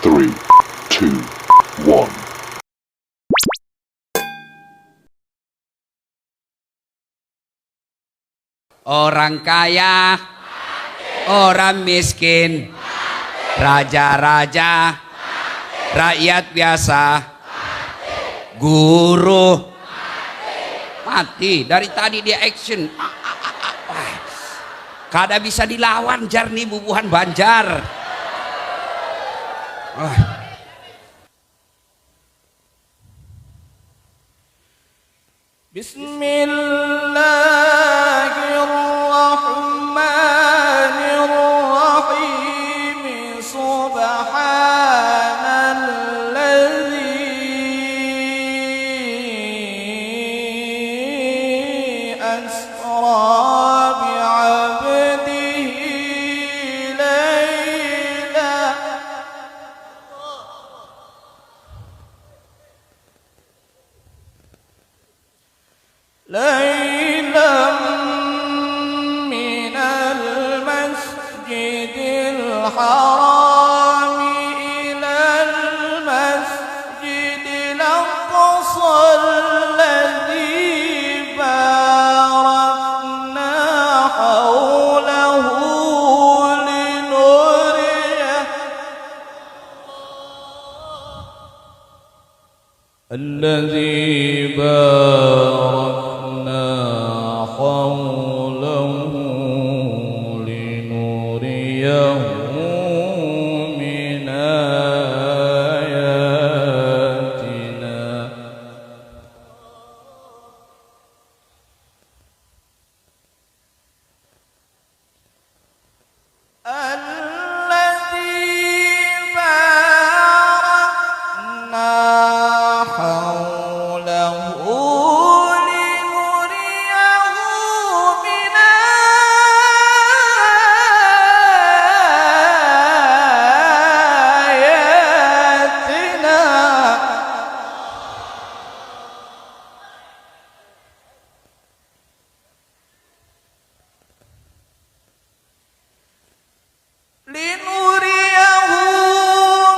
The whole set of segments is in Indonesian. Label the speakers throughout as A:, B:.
A: 3, 2, 1.
B: Orang kaya, orang miskin, raja-raja, rakyat biasa, guru, mati. Dari tadi dia action. Kada bisa dilawan jar nih bubuhan Banjar.
C: Bismillahirrahmanirrahim. Subhanalladzi asra bi'abdihi layla من المسجد الحرام إلى المسجد الأقصى الذي باركنا حوله لنريه الذي باركنا حوله لنريه من آياتنا الذي باركنا حوله لنريه من آياتنا لنريه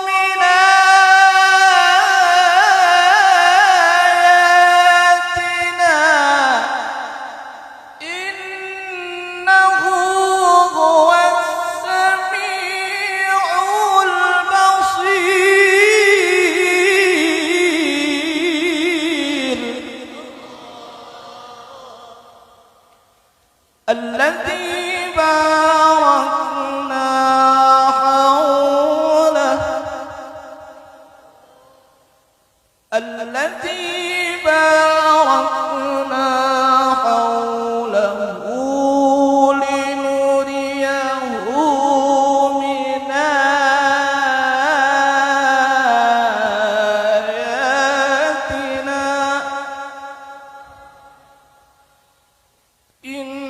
C: من آياتنا إنه هو السميع البصير الذي باركنا حوله الذي باركنا حوله لنريه من آياتنا إنه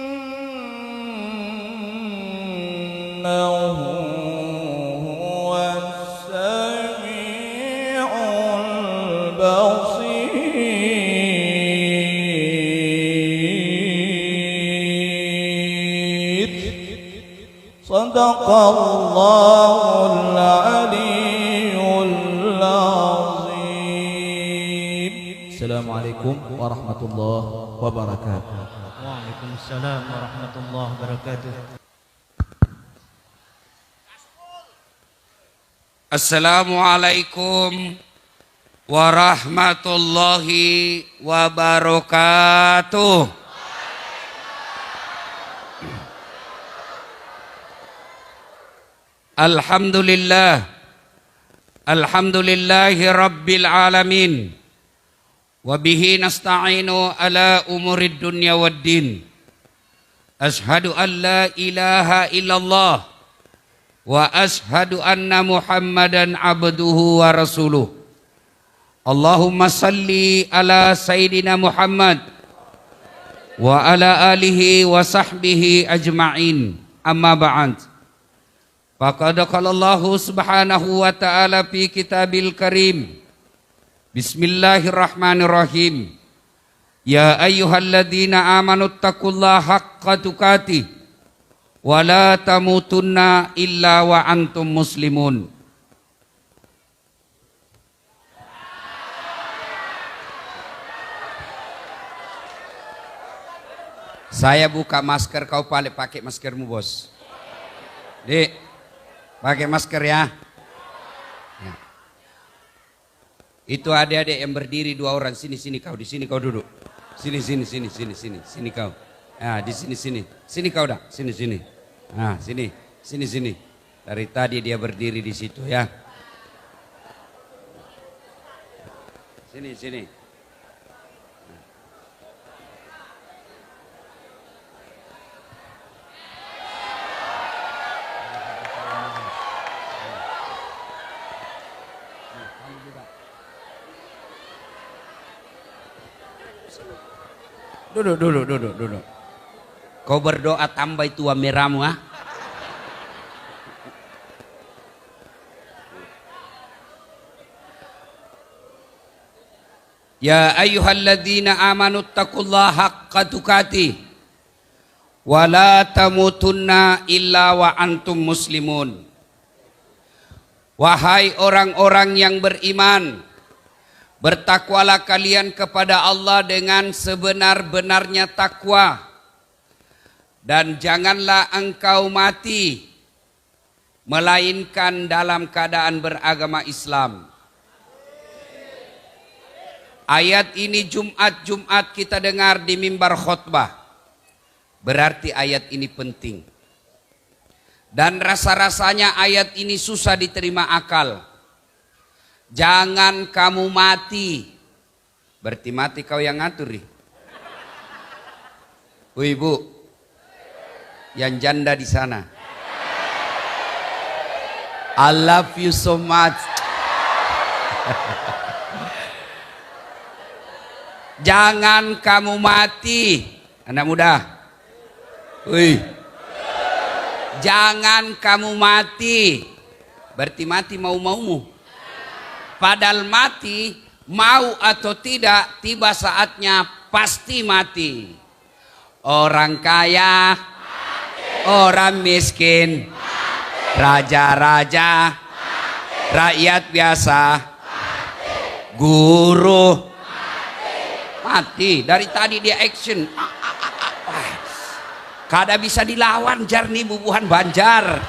C: هو السميع البصير صدق الله العلي العظيم. السلام عليكم ورحمة الله وبركاته.
D: Waalaikumsalam warahmatullahi wabarakatuh.
B: Assalamualaikum warahmatullahi wabarakatuh. Alhamdulillah, alhamdulillahi rabbil alamin. Wabihi nasta'inu ala umurid dunya waddin. Ashhadu an la ilaha illallah wa ashhadu anna Muhammadan abduhu wa rasuluh. Allahumma salli ala Sayyidina Muhammad wa ala alihi wa sahbihi ajma'in. Amma ba'd. Faqad qala Allah subhanahu wa ta'ala fi kitabil karim. Bismillahirrahmanirrahim. Ya ayyuhalladzina amanu taqullaha haqqa tuqatih wa la tamutunna illa wa antum muslimun. Saya buka masker, kau pakai maskermu, bos. Dik, pakai masker ya. Ya. Itu adik-adik yang berdiri 2 orang, sini kau, di sini kau duduk. Sini kau. Nah, di sini kau dah, sini. Nah, sini. Dari tadi dia berdiri di situ ya. Sini. Duduk. Kau berdoa tambah itu merahmu, ha? Ya ayyuhalladzina amanu taqullaha haqqa tuqatih wa la tamutunna illa wa antum muslimun. Wahai orang-orang yang beriman, bertakwalah kalian kepada Allah dengan sebenar-benarnya takwa, dan janganlah engkau mati melainkan dalam keadaan beragama Islam. Ayat ini Jumat kita dengar di mimbar khutbah. Berarti ayat ini penting. Dan rasa-rasanya ayat ini susah diterima akal. Jangan kamu mati. Berarti mati kau yang ngatur nih. Ibu, yang janda di sana. I love you so much. Jangan kamu mati, anak muda. Jangan kamu mati. Berarti mati mau-maumu. Padahal mati, mau atau tidak, tiba saatnya pasti mati. Orang kaya, orang miskin, raja-raja, rakyat biasa, guru, mati. Dari tadi dia action. Kada bisa dilawan jarni bubuhan Banjar.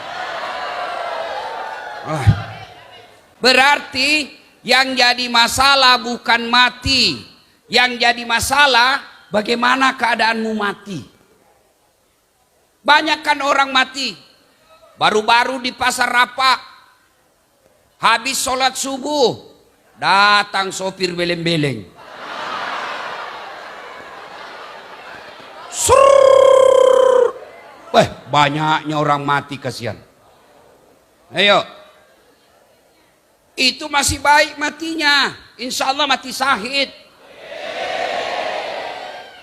B: Berarti yang jadi masalah bukan mati. Yang jadi masalah bagaimana keadaanmu mati. Banyak kan orang mati. Baru-baru di pasar Rapak, habis sholat subuh, datang sopir beleng-beleng. Banyaknya orang mati, kasihan. Ayo, itu masih baik matinya, insya Allah mati syahid.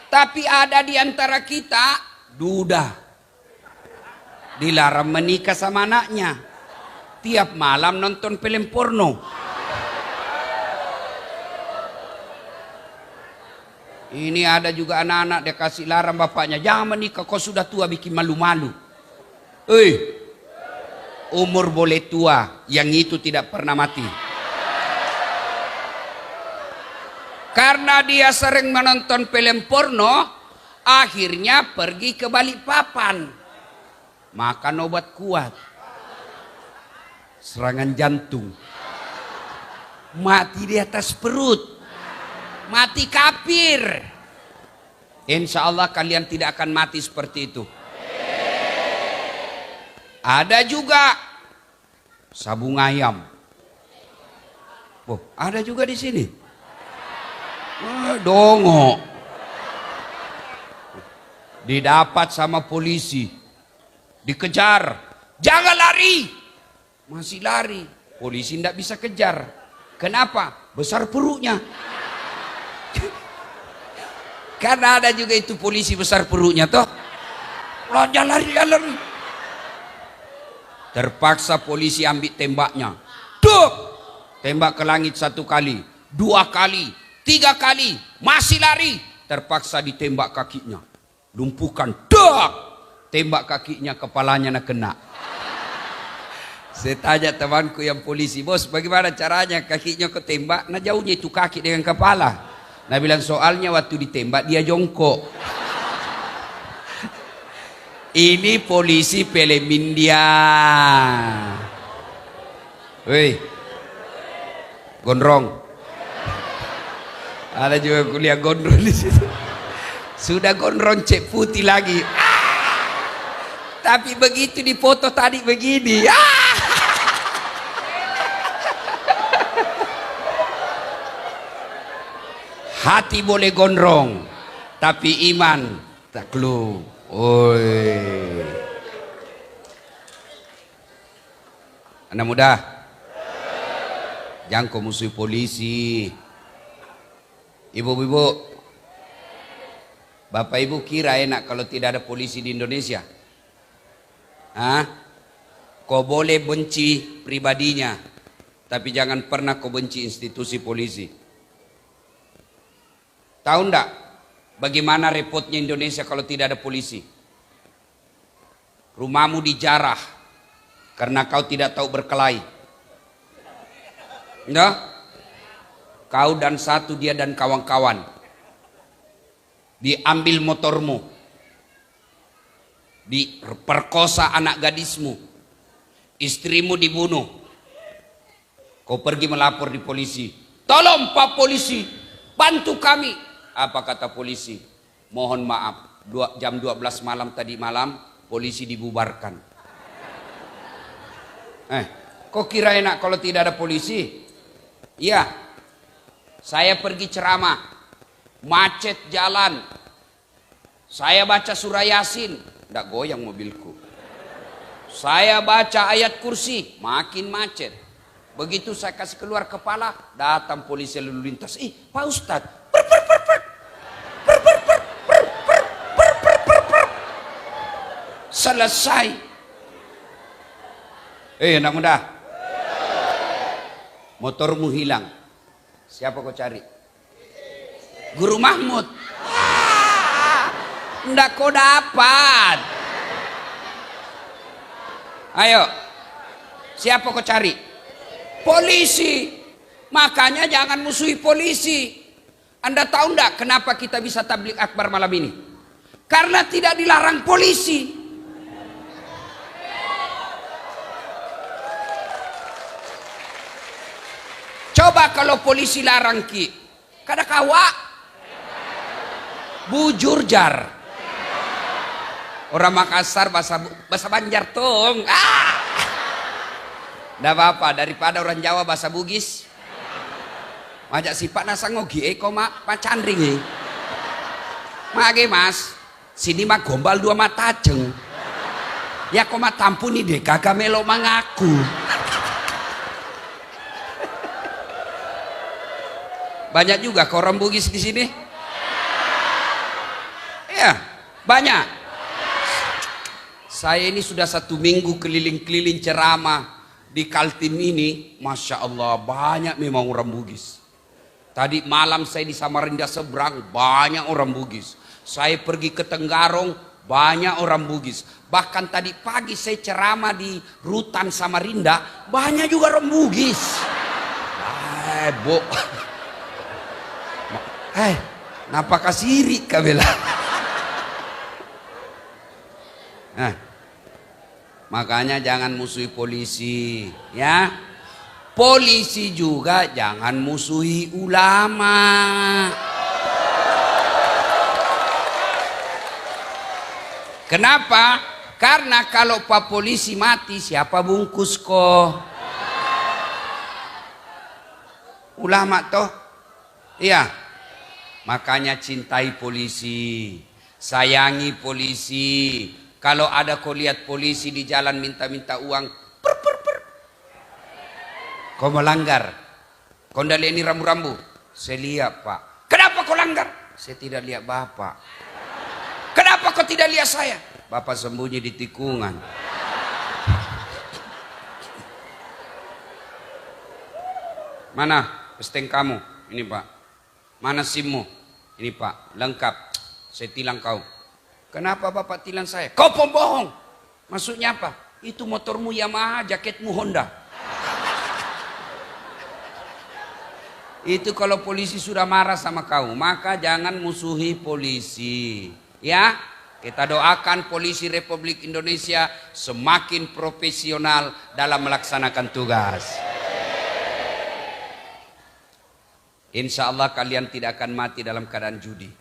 B: Tapi ada di antara kita duda, dilarang menikah sama anaknya, tiap malam nonton film porno. Ini ada juga anak-anak dia kasih larang bapaknya, jangan menikah, kau sudah tua bikin malu-malu. Umur boleh tua, yang itu tidak pernah mati. Karena dia sering menonton film porno, akhirnya pergi ke Balikpapan, makan obat kuat, serangan jantung, mati di atas perut. Mati kafir. Insya Allah kalian tidak akan mati seperti itu. Ada juga sabung ayam. Ada juga di sini. Dongo. Didapat sama polisi. Dikejar. Jangan lari. Masih lari. Polisi tidak bisa kejar. Kenapa? Besar perutnya. Karena ada juga itu polisi besar perutnya toh. Jangan lari. Terpaksa polisi ambil tembaknya. Duk! Tembak ke langit 1 kali, 2 kali, 3 kali, masih lari. Terpaksa ditembak kakinya. Lumpuhkan. Duk! Tembak kakinya, kepalanya nak kena. Saya tanya temanku yang polisi, bos bagaimana caranya kakinya ketembak? Nah jauhnya itu kaki dengan kepala. Nah bilang soalnya waktu ditembak dia jongkok. Ini polisi film India. Woi, gondrong. Ada juga kuliah gondrong di situ. Sudah gondrong cek putih lagi. Tapi begitu dipoto tadi begini. Hati boleh gondrong, tapi iman takluk. Oi. Anak muda, jangan kau musuhi polisi. Ibu-ibu, bapak ibu kira enak kalau tidak ada polisi di Indonesia? Hah? Kau boleh benci pribadinya, tapi jangan pernah kau benci institusi polisi. Tahu enggak bagaimana repotnya Indonesia kalau tidak ada polisi? Rumahmu dijarah karena kau tidak tahu berkelahi. Enggak? Kau dan satu dia dan kawan-kawan diambil motormu, diperkosa anak gadismu, istrimu dibunuh. Kau pergi melapor di polisi. Tolong Pak Polisi, bantu kami. Apa kata polisi? Mohon maaf, jam 12 malam tadi malam polisi dibubarkan. Kok kira enak kalau tidak ada polisi? Iya. Saya pergi ceramah, macet jalan. Saya baca surah Yasin, tidak goyang mobilku. Saya baca ayat kursi, makin macet. Begitu saya kasih keluar kepala, datang polisi lalu lintas. Pak Ustadz, selesai. Anak muda, motormu hilang. Siapa kau cari? Guru Mahmud. Nggak kau dapat. Ayo, siapa kau cari? Polisi. Makanya jangan musuhi polisi. Anda tahu nggak kenapa kita bisa tablik akbar malam ini? Karena tidak dilarang polisi. Coba kalau polisi larang ki, kada kawa, bujur jar. Orang Makassar bahasa Banjar tong. Nggak apa-apa, daripada orang Jawa bahasa Bugis. Majak sifat nasa ngogi, kau mak candring Mage mas, sini mah gombal dua mata jeng. Ya kau mak tampuni deh, kagak melo mengaku. Banyak juga kau orang Bugis di sini. Ya, banyak. Saya ini sudah 1 minggu keliling-keliling ceramah di Kaltim ini, masya Allah banyak memang orang Bugis. Tadi malam saya di Samarinda seberang banyak orang Bugis. Saya pergi ke Tenggarong banyak orang Bugis. Bahkan tadi pagi saya ceramah di Rutan Samarinda banyak juga orang Bugis. Napa kasiri kabela? Makanya jangan musuhi polisi, ya. Polisi juga jangan musuhi ulama. Kenapa? Karena kalau Pak Polisi mati, siapa bungkus kok? Ulama toh? Iya. Makanya cintai polisi, sayangi polisi. Kalau ada kau lihat polisi di jalan minta-minta uang, kau melanggar. Kau ndak lihat ini rambu-rambu? Saya lihat Pak. Kenapa kau langgar? Saya tidak lihat Bapak. Kenapa kau tidak lihat saya? Bapak sembunyi di tikungan. Mana steng kamu? Ini Pak. Mana SIM-mu? Ini Pak, lengkap. Saya tilang kau. Kenapa Bapak tilang saya? Kau pembohong. Maksudnya apa? Itu motormu Yamaha, jaketmu Honda. Itu kalau polisi sudah marah sama kau, maka jangan musuhi polisi. Ya, Kita doakan polisi Republik Indonesia semakin profesional dalam melaksanakan tugas. Insya Allah kalian tidak akan mati dalam keadaan judi.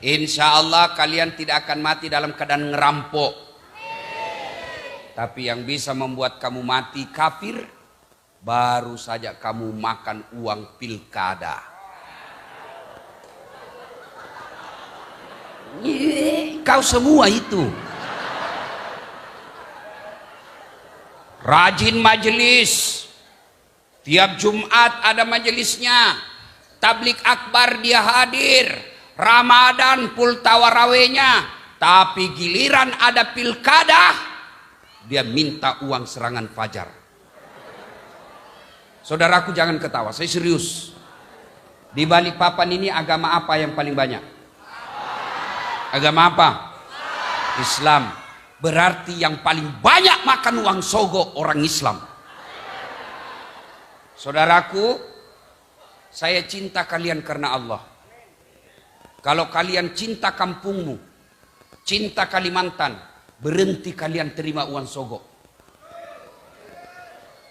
B: Insya Allah kalian tidak akan mati dalam keadaan ngerampok. Tapi yang bisa membuat kamu mati kafir, baru saja kamu makan uang pilkada. Kau semua itu rajin majelis, tiap Jumat ada majelisnya, tablik akbar dia hadir, Ramadan pul tawarawenya, tapi giliran ada pilkada dia minta uang serangan fajar. Saudaraku jangan ketawa, saya serius. Di Balikpapan ini agama apa yang paling banyak? Agama apa? Islam. Berarti yang paling banyak makan uang sogo orang Islam. Saudaraku, saya cinta kalian karena Allah. Kalau kalian cinta kampungmu, cinta Kalimantan, berhenti kalian terima uang sogo.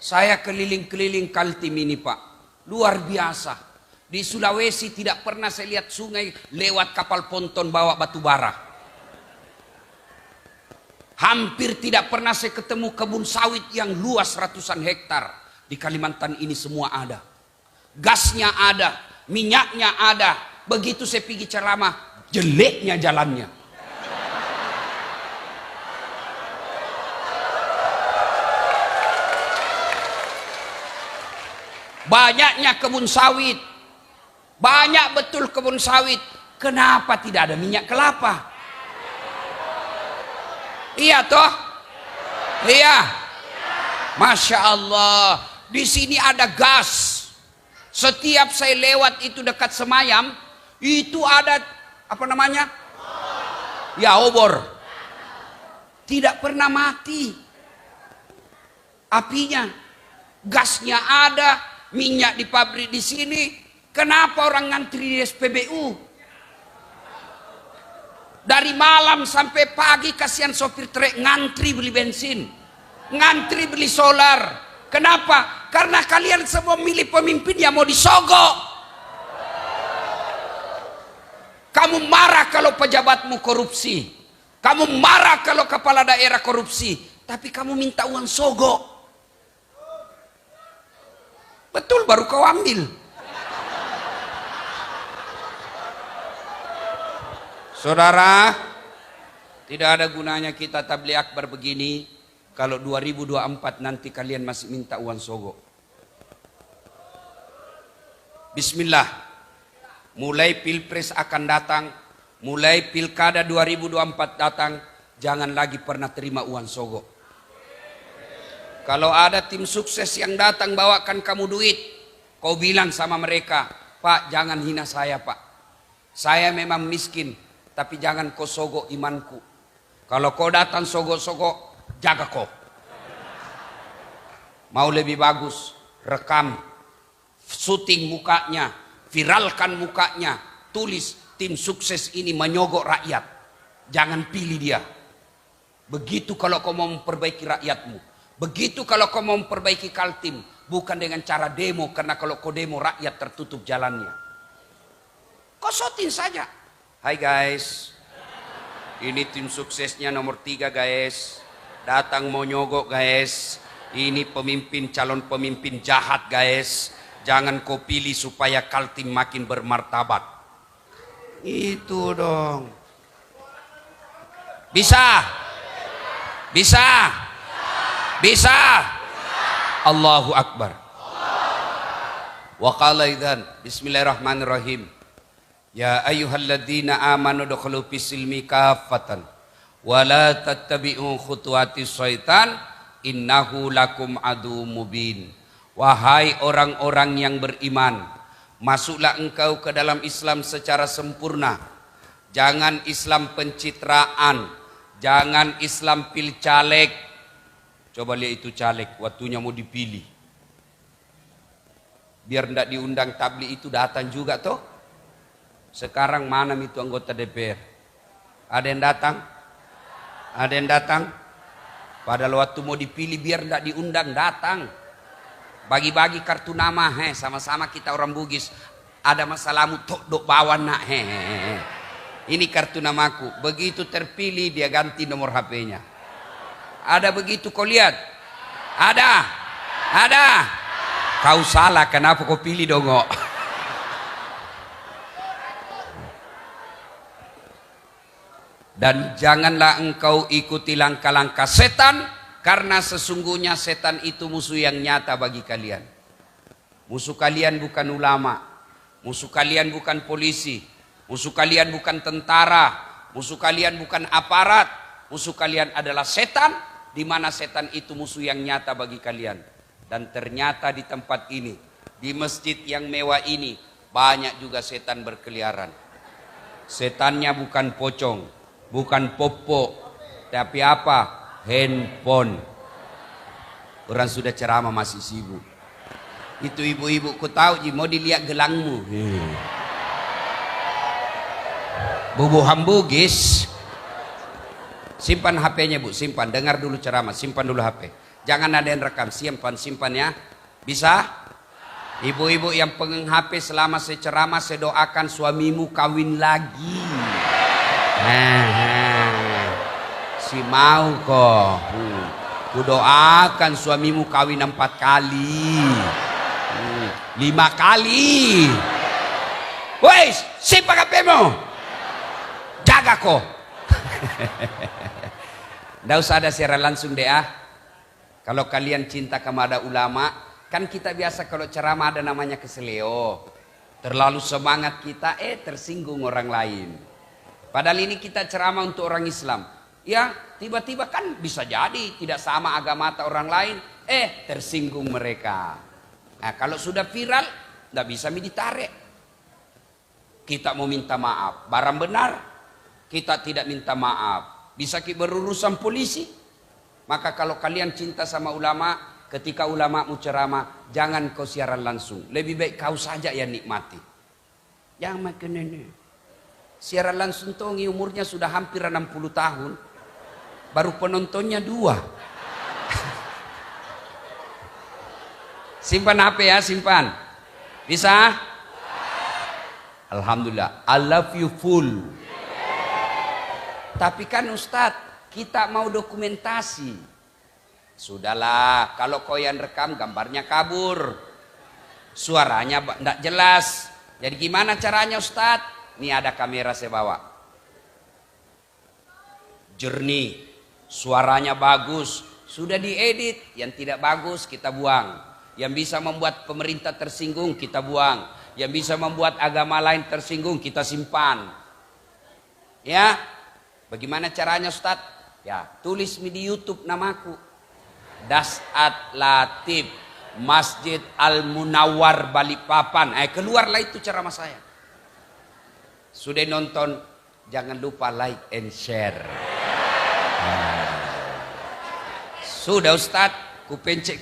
B: Saya keliling-keliling Kaltim ini Pak, luar biasa. Di Sulawesi tidak pernah saya lihat sungai lewat kapal ponton bawa batu bara. Hampir tidak pernah saya ketemu kebun sawit yang luas ratusan hektar. Di Kalimantan ini semua ada. Gasnya ada, minyaknya ada. Begitu saya pergi ceramah, jeleknya jalannya. Banyaknya kebun sawit. Banyak betul kebun sawit. Kenapa tidak ada minyak kelapa? Iya toh? Iya. Masya Allah. Di sini ada gas. Setiap saya lewat itu dekat Semayam, itu ada apa namanya? Ya, obor. Tidak pernah mati. Apinya, gasnya ada, minyak di pabrik di sini. Kenapa orang ngantri di SPBU? Dari malam sampai pagi kasihan sopir trek ngantri beli bensin, ngantri beli solar. Kenapa? Karena kalian semua milih pemimpin yang mau disogok. Kamu marah kalau pejabatmu korupsi, kamu marah kalau kepala daerah korupsi, tapi kamu minta uang sogok. Betul, baru kau ambil. Saudara, tidak ada gunanya kita tabligh akbar begini kalau 2024 nanti kalian masih minta uang sogok. Bismillah. Mulai pilpres akan datang, mulai pilkada 2024 datang, jangan lagi pernah terima uang sogok. Kalau ada tim sukses yang datang bawakan kamu duit, kau bilang sama mereka, Pak jangan hina saya Pak. Saya memang miskin, tapi jangan kau sogok imanku. Kalau kau datang sogok-sogok, jaga kau. Mau lebih bagus, rekam, syuting mukanya, viralkan mukanya, tulis tim sukses ini menyogok rakyat. Jangan pilih dia. Begitu kalau kau mau memperbaiki rakyatmu. Begitu kalau kau mau memperbaiki Kaltim. Bukan dengan cara demo, karena kalau kau demo rakyat tertutup jalannya. Kau syuting saja. Hai guys, ini tim suksesnya nomor 3 guys. Datang mau nyogok guys. Ini pemimpin, calon pemimpin jahat guys. Jangan kau pilih supaya Kaltim makin bermartabat. Itu dong. Bisa? Bisa? Bisa? Allahu Akbar. Wa qala idzan bismillahirrahmanirrahim. Ya ayyuhalladzina amanu dukhulu fis-silmi kaffatan wa la tattabi'u khutuwatis syaitan innahu lakum adu mubin. Wahai orang-orang yang beriman, masuklah engkau ke dalam Islam secara sempurna. Jangan Islam pencitraan, jangan Islam pil caleg. Coba lihat itu caleg, waktunya mau dipilih. Biar tidak diundang tabligh itu datang juga toh. Sekarang mana itu anggota DPR? Ada yang datang? Ada yang datang? Padahal waktu mau dipilih biar tidak diundang, datang. Bagi-bagi kartu nama, sama-sama kita orang Bugis. Ada masalahmu, tok dok bawa nak, Ini kartu namaku. Begitu terpilih dia ganti nomor HP-nya. Ada begitu kau lihat? Ada. Kau salah, kenapa kau pilih dongok? Dan janganlah engkau ikuti langkah-langkah setan, karena sesungguhnya setan itu musuh yang nyata bagi kalian. Musuh kalian bukan ulama, musuh kalian bukan polisi, musuh kalian bukan tentara, musuh kalian bukan aparat, musuh kalian adalah setan, di mana setan itu musuh yang nyata bagi kalian. Dan ternyata di tempat ini, di masjid yang mewah ini, banyak juga setan berkeliaran. Setannya bukan pocong, bukan popo, tapi apa? Handphone. Orang sudah ceramah masih sibuk. Itu ibu-ibu, ku tahu mau dilihat gelangmu. Bubu Hambugis. Simpan HP-nya bu, simpan. Dengar dulu ceramah, simpan dulu HP. Jangan ada yang rekam, simpan ya. Bisa? Ibu-ibu yang pegang HP selama saya ceramah, saya doakan suamimu kawin lagi. Si mau kok. Ku doakan suamimu kawin 4 kali, 5 kali. Woi, simpan HP-mu. Jaga kok. Nggak usah ada siaran langsung deh ah. Kalau kalian cinta kepada ulama, kan kita biasa kalau ceramah ada namanya keseleo. Terlalu semangat kita, tersinggung orang lain. Padahal ini kita ceramah untuk orang Islam. Ya, tiba-tiba kan bisa jadi tidak sama agama atau orang lain, tersinggung mereka. Nah, kalau sudah viral, nggak bisa ditarik. Kita mau minta maaf, barang benar. Kita tidak minta maaf, bisa berurusan polisi. Maka kalau kalian cinta sama ulama, ketika ulama mau ceramah, jangan kau siaran langsung. Lebih baik kau saja yang nikmati. Jangan makin ini. Siaran langsung tuh umurnya sudah hampir 60 tahun. Baru penontonnya 2. Simpan HP ya, simpan. Bisa? Alhamdulillah. I love you full. Tapi kan Ustadz, kita mau dokumentasi. Sudahlah, kalau kau yang rekam gambarnya kabur. Suaranya tidak jelas. Jadi gimana caranya Ustadz? Ini ada kamera saya bawa. Jernih, suaranya bagus. Sudah diedit, yang tidak bagus kita buang. Yang bisa membuat pemerintah tersinggung kita buang. Yang bisa membuat agama lain tersinggung kita simpan. Ya, bagaimana caranya Ustadz? Ya, tulis di YouTube namaku. Dasat Latif, Masjid Al-Munawwar Balikpapan. Keluarlah itu ceramah saya. Sudah nonton, jangan lupa like and share. Sudah Ustadz, ku pencet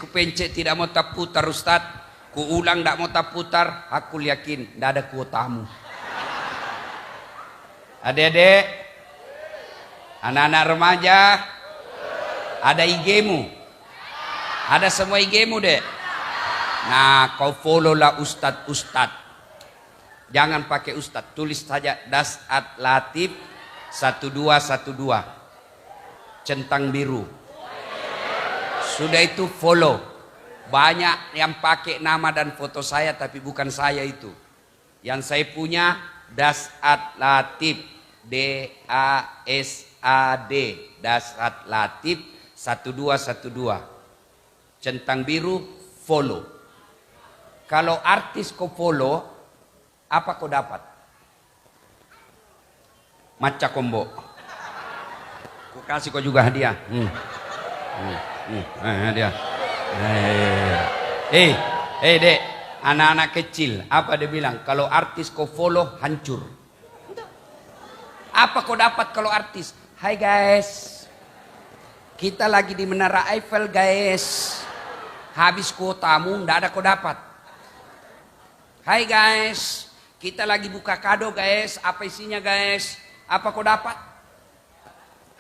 B: tidak mau tak putar Ustadz. Ku ulang tidak mau tak putar, aku yakin tidak ada kuotamu. Adik-adik, anak-anak remaja, ada IG-mu? Ada semua IG-mu dek? Nah, kau follow lah Ustadz. Jangan pakai Ustadz, tulis saja Dasat Latif 1212 centang biru. Sudah itu follow. Banyak yang pakai nama dan foto saya tapi bukan saya itu. Yang saya punya Dasat Latif, DASAD, Dasat Latif 1212 centang biru, follow. Kalau artis kau follow, apa kau dapat? Maca kombo. Kau kasih kau juga hadiah. Hadiah. Dek, anak-anak kecil, apa dia bilang? Kalau artis kau follow, hancur. Apa kau dapat kalau artis? Hai guys, kita lagi di Menara Eiffel guys. Habis kuotamu, ndak ada kau dapat. Hai guys, kita lagi buka kado guys. Apa isinya guys? Apa kau dapat?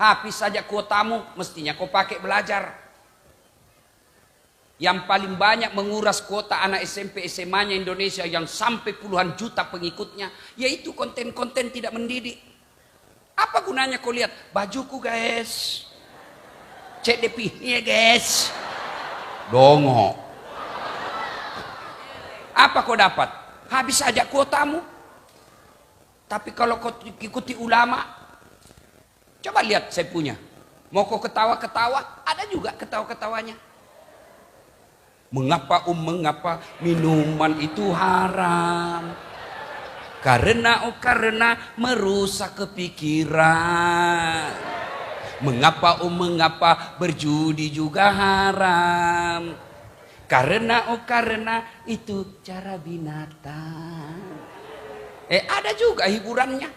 B: Habis saja kuotamu, mestinya kau pakai belajar. Yang paling banyak menguras kuota anak SMP SMA-nya Indonesia yang sampai puluhan juta pengikutnya, yaitu konten-konten tidak mendidik. Apa gunanya kau lihat bajuku guys, cek depinya guys, dongo. Apa kau dapat? Habis saja kuotamu. Tapi kalau kau ikuti ulama, coba lihat saya punya. Mau kau ketawa-ketawa, ada juga ketawa-ketawanya. Mengapa minuman itu haram? Karena merusak kepikiran. Mengapa berjudi juga haram? Karena itu cara binatang. Ada juga hiburannya.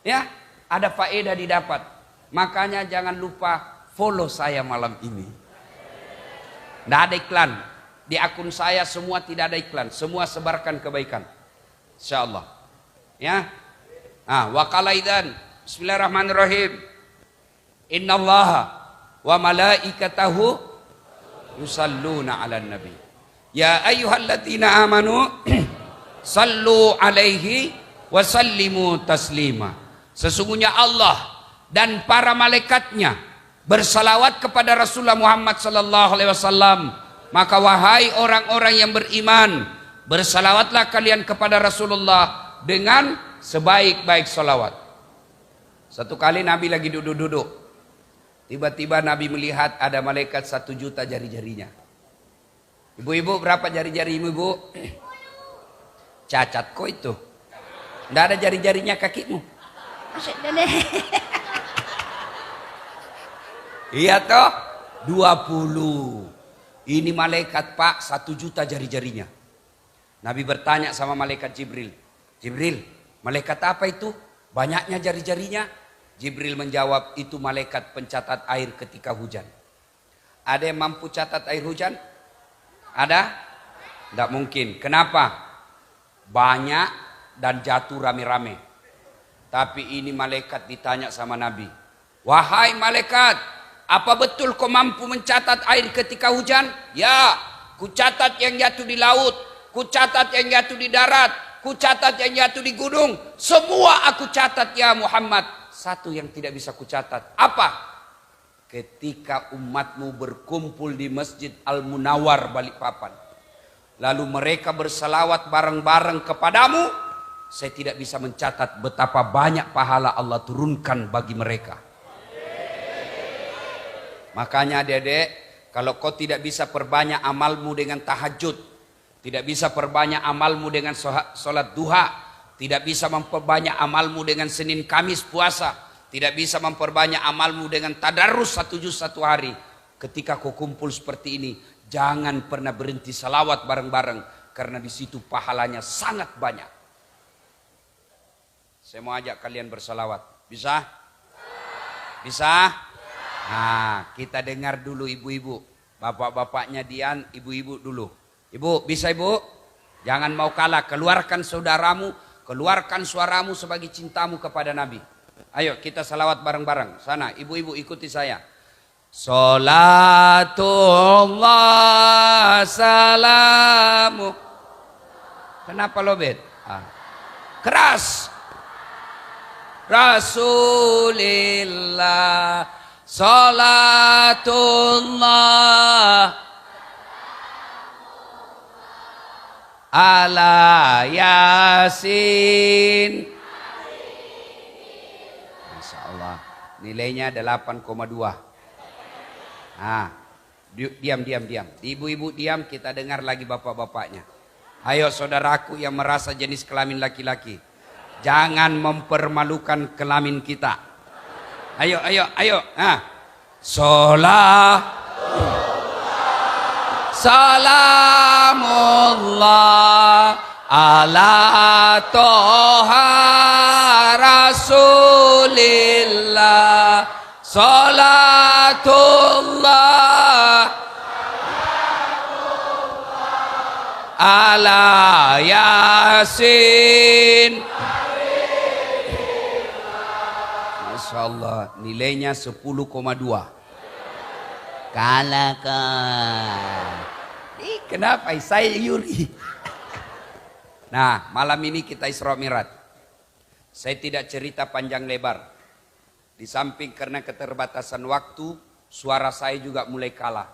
B: Ya, ada faedah didapat. Makanya jangan lupa follow saya malam ini. Tidak ada iklan. Di akun saya semua tidak ada iklan. Semua sebarkan kebaikan. InsyaAllah. Ya. Wa qalaidan. Bismillahirrahmanirrahim. Innallaha wa malaikatahu yusalluna ala nabi. Ya ayyuhalladzina amanu sallu alaihi wa sallimu taslima. Sesungguhnya Allah dan para malaikatnya bersalawat kepada Rasulullah Muhammad sallallahu alaihi wasallam. Maka wahai orang-orang yang beriman, bersalawatlah kalian kepada Rasulullah dengan sebaik-baik salawat. Satu kali Nabi lagi duduk-duduk, tiba-tiba Nabi melihat ada malaikat 1 juta jari-jarinya. Ibu-ibu, berapa jari-jari ibu? Cacat kok itu. Tidak ada jari-jarinya kakimu. Iya toh, 20. Ini malaikat Pak, 1 juta jari-jarinya. Nabi bertanya sama malaikat Jibril. Jibril, malaikat apa itu? Banyaknya jari-jarinya. Jibril menjawab, itu malaikat pencatat air ketika hujan. Ada yang mampu catat air hujan? Ada? Tidak mungkin. Kenapa? Banyak dan jatuh rame-rame. Tapi ini malaikat ditanya sama Nabi. Wahai malaikat, apa betul kau mampu mencatat air ketika hujan? Ya, ku catat yang jatuh di laut, ku catat yang jatuh di darat, ku catat yang jatuh di gunung. Semua aku catat ya Muhammad. Satu yang tidak bisa ku catat. Apa? Ketika umatmu berkumpul di Masjid Al-Munawwar Balikpapan, lalu mereka bersalawat bareng-bareng kepadamu, saya tidak bisa mencatat betapa banyak pahala Allah turunkan bagi mereka. Makanya adik-adik, kalau kau tidak bisa perbanyak amalmu dengan tahajud, tidak bisa perbanyak amalmu dengan sholat duha, tidak bisa memperbanyak amalmu dengan Senin Kamis puasa, tidak bisa memperbanyak amalmu dengan tadarus 1 juz 1 hari. Ketika kau kumpul seperti ini, jangan pernah berhenti salawat bareng-bareng, karena di situ pahalanya sangat banyak. Saya mau ajak kalian bersalawat. Bisa? Bisa? Nah, kita dengar dulu ibu-ibu. Bapak-bapaknya Dian, ibu-ibu dulu. Ibu, bisa ibu? Jangan mau kalah, keluarkan saudaramu, keluarkan suaramu sebagai cintamu kepada Nabi. Ayo kita salawat bareng-bareng. Sana, ibu-ibu ikuti saya. Salatullah salamu. Kenapa lo bet? Keras. Rasulillah salatullah ala yasin. Masya Allah, nilainya 8,2. Diam. Ibu-ibu diam, kita dengar lagi bapak-bapaknya. Ayo saudaraku yang merasa jenis kelamin laki-laki, jangan mempermalukan kelamin kita. Ayo. Salamullah ala toha rasulillah. Salatullah ala yasin. Masya Allah, nilainya 10,2. Kalah kan. Kenapa? Saya Yuri. Nah, malam ini kita Isra Mi'raj. Saya tidak cerita panjang lebar. Di samping karena keterbatasan waktu, suara saya juga mulai kalah.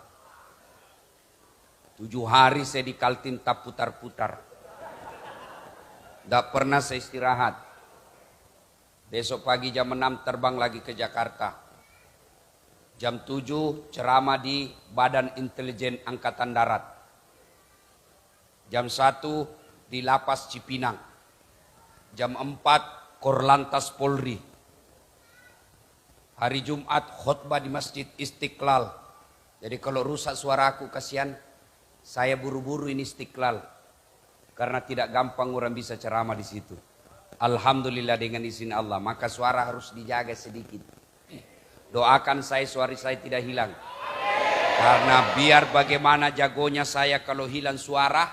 B: 7 hari saya di Kaltim tak putar-putar. Tidak pernah saya istirahat. Besok pagi jam 6 terbang lagi ke Jakarta. Jam 7 ceramah di Badan Intelijen Angkatan Darat. Jam 1 di Lapas Cipinang. Jam 4 Korlantas Polri. Hari Jumat khutbah di Masjid Istiqlal. Jadi kalau rusak suara aku kasihan, saya buru-buru ini Istiqlal. Karena tidak gampang orang bisa ceramah di situ. Alhamdulillah dengan izin Allah, maka suara harus dijaga sedikit. Doakan saya suara saya tidak hilang. Karena biar bagaimana jagonya saya kalau hilang suara,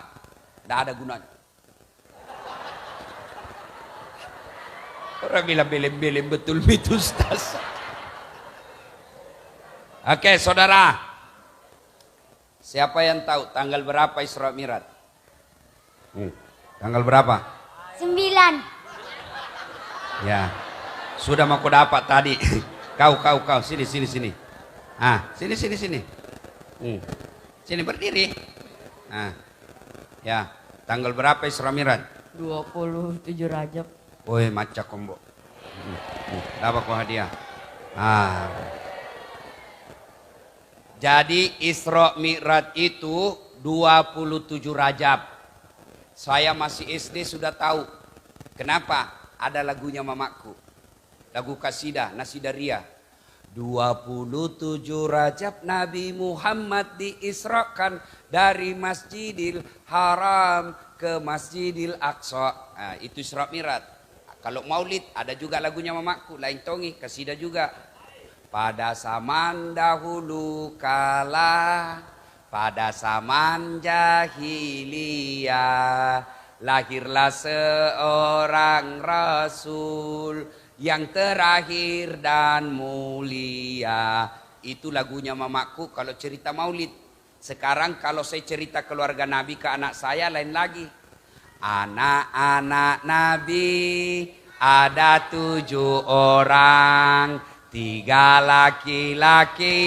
B: tidak ada gunanya. Orang bilang belem-belem betul itu Ustaz. Oke saudara, siapa yang tahu tanggal berapa Isra Mi'raj? Tanggal berapa?
E: 9.
B: Ya, sudah mau kau dapat tadi. Kau, sini. Ah, sini. Sini berdiri. Ah, ya, tanggal berapa Isra Mi'raj?
E: 27 Rajab.
B: Woi, macak kombo. Dapat kau hadiah. Ah. Jadi Isra Mi'raj itu 27 Rajab. Saya masih SD sudah tahu. Kenapa? Ada lagunya mamaku. Lagu kasidah, Nasidaria. 27 Rajab Nabi Muhammad diisrakan dari Masjidil Haram ke Masjidil Aqsa. Nah, itu Isra Mi'raj. Kalau Maulid ada juga lagunya mamaku, lain tongi, kasidah juga. Pada zaman dahulu kala, pada zaman jahiliyah, lahirlah seorang Rasul yang terakhir dan mulia. Itu lagunya mamaku kalau cerita Maulid. Sekarang kalau saya cerita keluarga Nabi ke anak saya lain lagi. Anak-anak Nabi ada 7 orang, 3 laki-laki,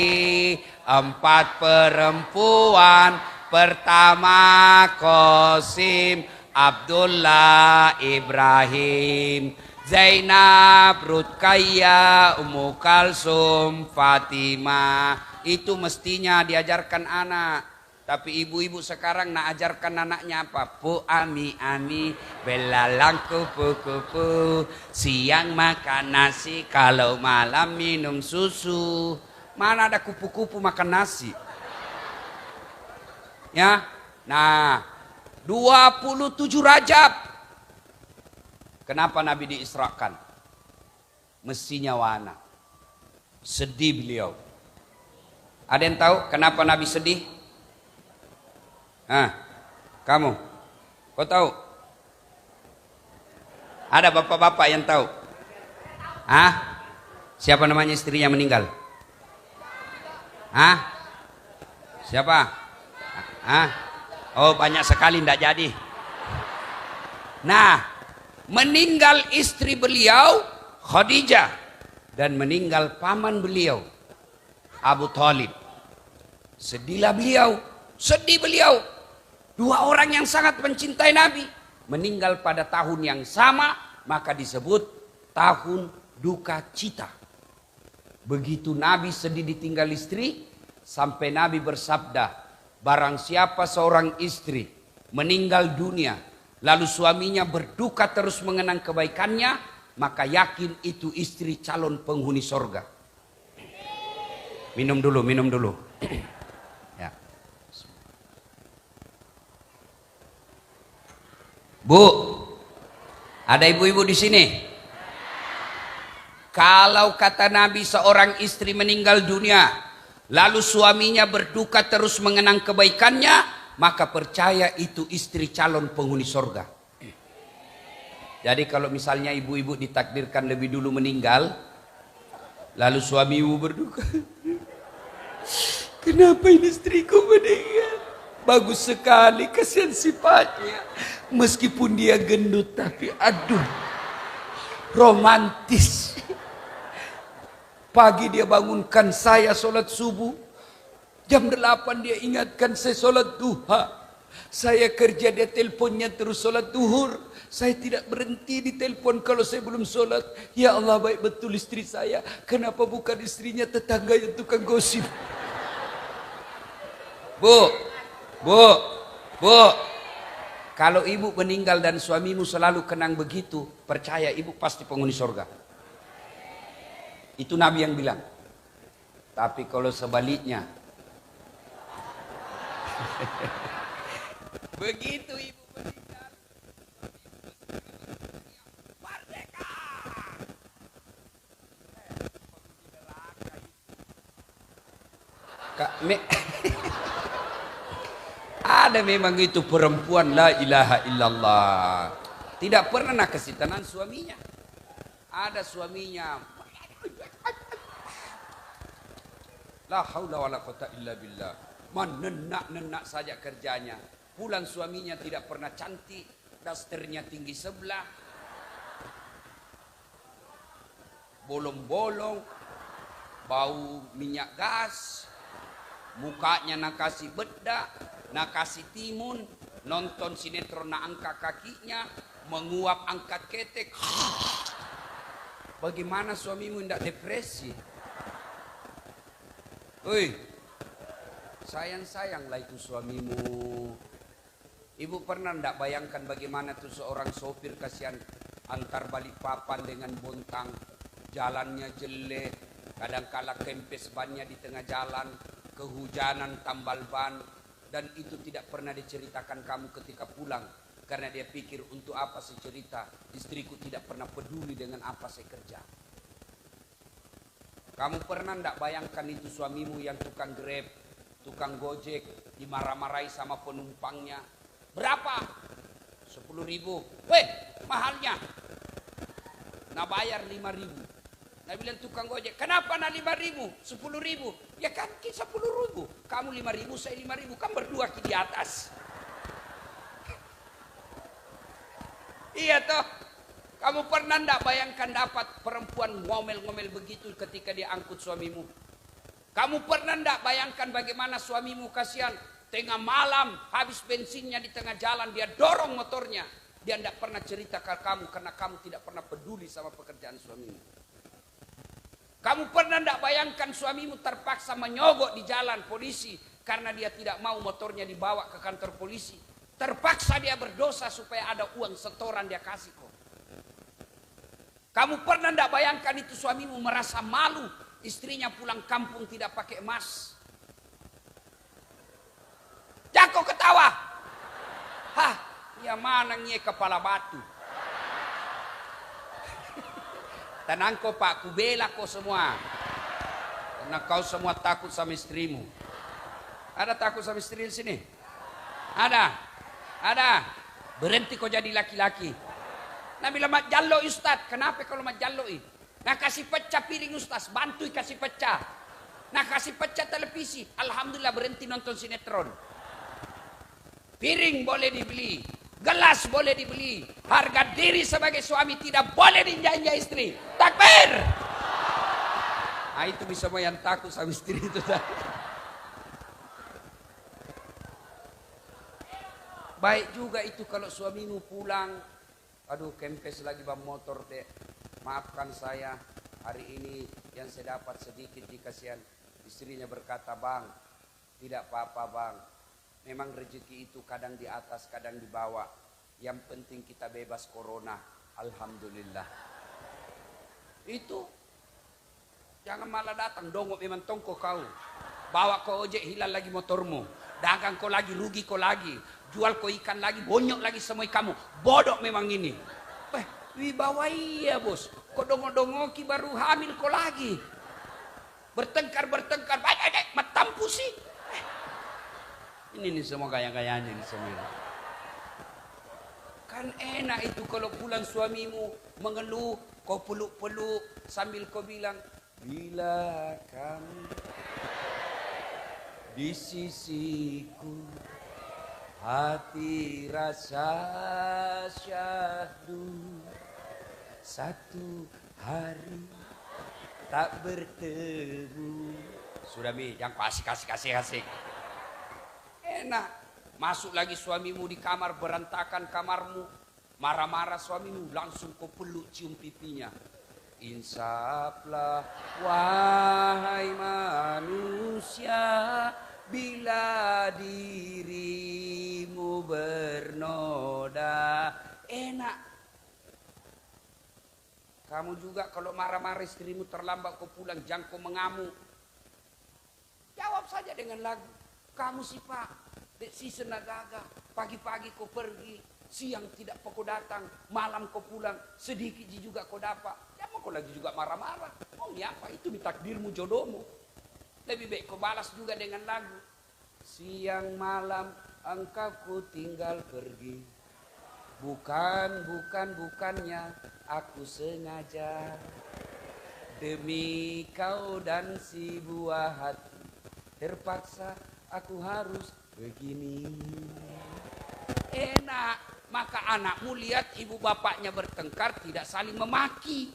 B: 4 perempuan. Pertama Qasim, Abdullah, Ibrahim, Zainab, Ruqayyah, Ummu Kalsum, Fatimah. Itu mestinya diajarkan anak. Tapi ibu-ibu sekarang nak ajarkan anaknya apa? Po ami belalang kupu-kupu, siang makan nasi, kalau malam minum susu. Mana ada kupu-kupu makan nasi? Ya. Nah, 27 Rajab. Kenapa Nabi diisrakan? Mestinya wana. Sedih beliau. Ada yang tahu kenapa Nabi sedih? Kamu? Kau tahu? Ada bapak-bapak yang tahu? Siapa namanya istrinya meninggal? Siapa? Oh, banyak sekali tidak jadi. Nah, meninggal istri beliau Khadijah dan meninggal paman beliau Abu Thalib. Sedihlah beliau, sedih beliau. 2 orang yang sangat mencintai Nabi meninggal pada tahun yang sama, maka disebut tahun duka cita. Begitu Nabi sedih ditinggal istri, sampai Nabi bersabda, barang siapa seorang istri meninggal dunia, lalu suaminya berduka terus mengenang kebaikannya, maka yakin itu istri calon penghuni sorga. Minum dulu. Ya. Bu, ada ibu-ibu di sini? Kalau kata Nabi seorang istri meninggal dunia, lalu suaminya berduka terus mengenang kebaikannya, maka percaya itu istri calon penghuni sorga. Jadi kalau misalnya ibu-ibu ditakdirkan lebih dulu meninggal, Lalu suamimu berduka. Kenapa ini istriku meninggal? Bagus sekali, kasihan sifatnya. Meskipun dia gendut, tapi aduh, romantis. Pagi dia bangunkan saya sholat subuh. Jam 8 dia ingatkan saya sholat duha. Saya kerja, dia teleponnya terus sholat duhur. Saya tidak berhenti di telepon kalau saya belum sholat. Ya Allah, baik betul istri saya. Kenapa bukan istrinya tetangga yang tukang gosip? Bu, kalau ibu meninggal dan suamimu selalu kenang begitu, percaya ibu pasti penghuni surga. Itu Nabi yang bilang. Tapi kalau sebaliknya, begitu ibu meninggal, merdeka. Ada memang itu perempuan la ilaha illallah. Tidak pernah kasih tenang suaminya. Ada suaminya. La haula wala quwata illa billah. Menenak-nenak saja kerjanya. Pulang suaminya tidak pernah cantik. Dasternya tinggi sebelah. Bolong-bolong. Bau minyak gas. Mukanya nak kasih bedak. Nak kasih timun, nonton sinetron nak angkat kakinya, menguap angkat ketek. Bagaimana suamimu tidak depresi? Oi, sayang-sayanglah itu suamimu. Ibu pernah tidak bayangkan bagaimana tuh seorang sopir kasihan antar Balikpapan dengan Bontang, jalannya jelek, kadang-kala kempes bannya di tengah jalan, kehujanan tambal ban. Dan itu tidak pernah diceritakan kamu ketika pulang. Karena dia pikir untuk apa saya cerita. Istriku tidak pernah peduli dengan apa saya kerja. Kamu pernah tidak bayangkan itu suamimu yang tukang Grab, tukang Gojek, dimarah-marahi sama penumpangnya. Berapa? 10.000. Weh, mahalnya. Nah bayar 5.000. Nah bilang tukang Gojek, kenapa nak 5.000? 10.000? Ya kan 10.000. Kamu 5.000, saya 5.000. Kan berdua di atas. Iya toh. Kamu pernah enggak bayangkan dapat perempuan ngomel-ngomel begitu ketika dia angkut suamimu? Kamu pernah enggak bayangkan bagaimana suamimu kasihan tengah malam habis bensinnya di tengah jalan dia dorong motornya. Dia enggak pernah cerita ke kamu karena kamu tidak pernah peduli sama pekerjaan suamimu. Kamu pernah tidak bayangkan suamimu terpaksa menyogok di jalan polisi karena dia tidak mau motornya dibawa ke kantor polisi. Terpaksa dia berdosa supaya ada uang setoran dia kasih kok. Kamu pernah tidak bayangkan itu suamimu merasa malu istrinya pulang kampung tidak pakai emas. Jako ketawa. Hah, ya mana ngie kepala batu. Tenang kau Pak, ku bela kau semua. Karena kau semua takut sama istrimu. Ada takut sama istri di sini? Ada? Ada. Berhenti kau jadi laki-laki. Nah bila mak jallo Ustaz, kenapa kalau mak jalloi? Nah kasih pecah piring Ustaz, bantu kasih pecah. Nah kasih pecah televisi, alhamdulillah berhenti nonton sinetron. Piring boleh dibeli. Gelas boleh dibeli. Harga diri sebagai suami tidak boleh diinjak-injak istri. Takbir. Nah itu bisa yang takut sama istri itu. Baik juga itu kalau suamimu pulang. Aduh kempes lagi bang motor deh. Maafkan saya. Hari ini yang saya dapat sedikit dikasihan. Istrinya berkata, bang tidak apa-apa bang. Memang rezeki itu kadang di atas, kadang di bawah. Yang penting kita bebas corona. Alhamdulillah. Itu. Jangan malah datang. Dongok memang tongko kau. Bawa kau ojek hilang lagi motormu. Dagang kau lagi, rugi kau lagi. Jual kau ikan lagi, bonyok lagi semua kamu. Bodoh memang ini. Wibawa iya bos. Kau dongok-dongoki baru hamil kau lagi. Bertengkar. Baik, matampu sih. Ini nih semua gaya-gayanya ini semua. Kan enak itu kalau pulang suamimu mengeluh, kau peluk-peluk sambil kau bilang, bila kamu di sisiku, hati rasa syahdu. Satu hari tak bertemu. Sudah Mi, yang kasih. Enak. Masuk lagi suamimu di kamar, berantakan kamarmu. Marah-marah suamimu, langsung kau peluk, cium pipinya. Insaflah wahai manusia, bila dirimu bernoda. Enak. Kamu juga kalau marah-marah istrimu terlambat kau pulang, jangan kau mengamuk. Jawab saja dengan lagu. Kamu sih Pak, si senagaga, pagi-pagi kau pergi, siang tidak kau datang, malam kau pulang, sedikit juga kau dapat. Jangan kau lagi juga marah-marah. Oh ya apa, itu takdirmu, jodohmu. Lebih baik kau balas juga dengan lagu. Siang malam engkau ku tinggal pergi, bukannya aku sengaja, demi kau dan si buah hati, terpaksa aku harus begini. Enak. Maka anakmu lihat ibu bapaknya bertengkar, tidak saling memaki.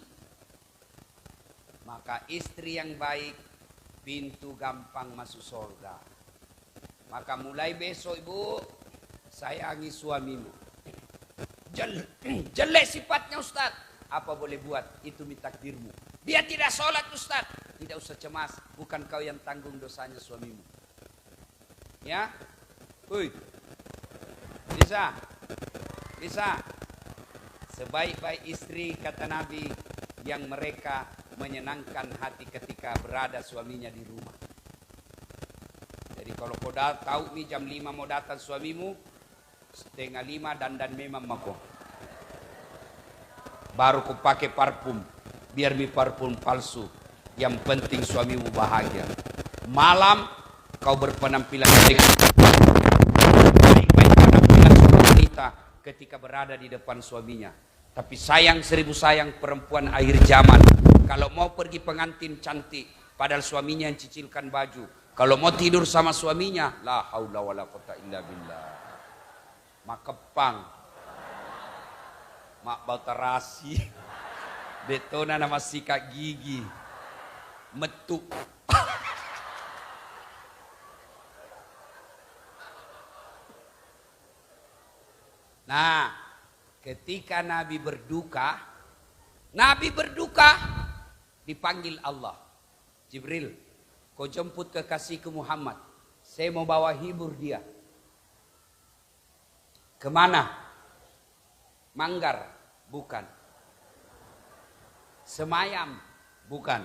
B: Maka istri yang baik, pintu gampang masuk surga. Maka mulai besok ibu, sayangi suamimu. Jelek sifatnya Ustaz, apa boleh buat, itu takdirmu. Dia tidak sholat Ustaz, tidak usah cemas, bukan kau yang tanggung dosanya suamimu. Ya, bisa. Sebaik-baik istri kata Nabi yang mereka menyenangkan hati ketika berada suaminya di rumah. Jadi kalau kau tahu nih jam 5 mau datang suamimu, 4:30 dandan memang mako. Baru kau pakai parfum, biar mi parfum palsu. Yang penting suamimu bahagia. Malam kau berpenampilan baik-baik penampilan wanita ketika berada di depan suaminya. Tapi sayang 1000 sayang perempuan akhir zaman. Kalau mau pergi pengantin cantik, padahal suaminya yang cicilkan baju. Kalau mau tidur sama suaminya, la haula wala quwata illa billah. Mak kepang, mak bau terasi, betona nama sikat gigi, metuk. Nah, ketika Nabi berduka dipanggil Allah. Jibril, kau jemput kekasihku Muhammad. Saya mau bawa hibur dia. Kemana? Manggar? Bukan. Semayam? Bukan.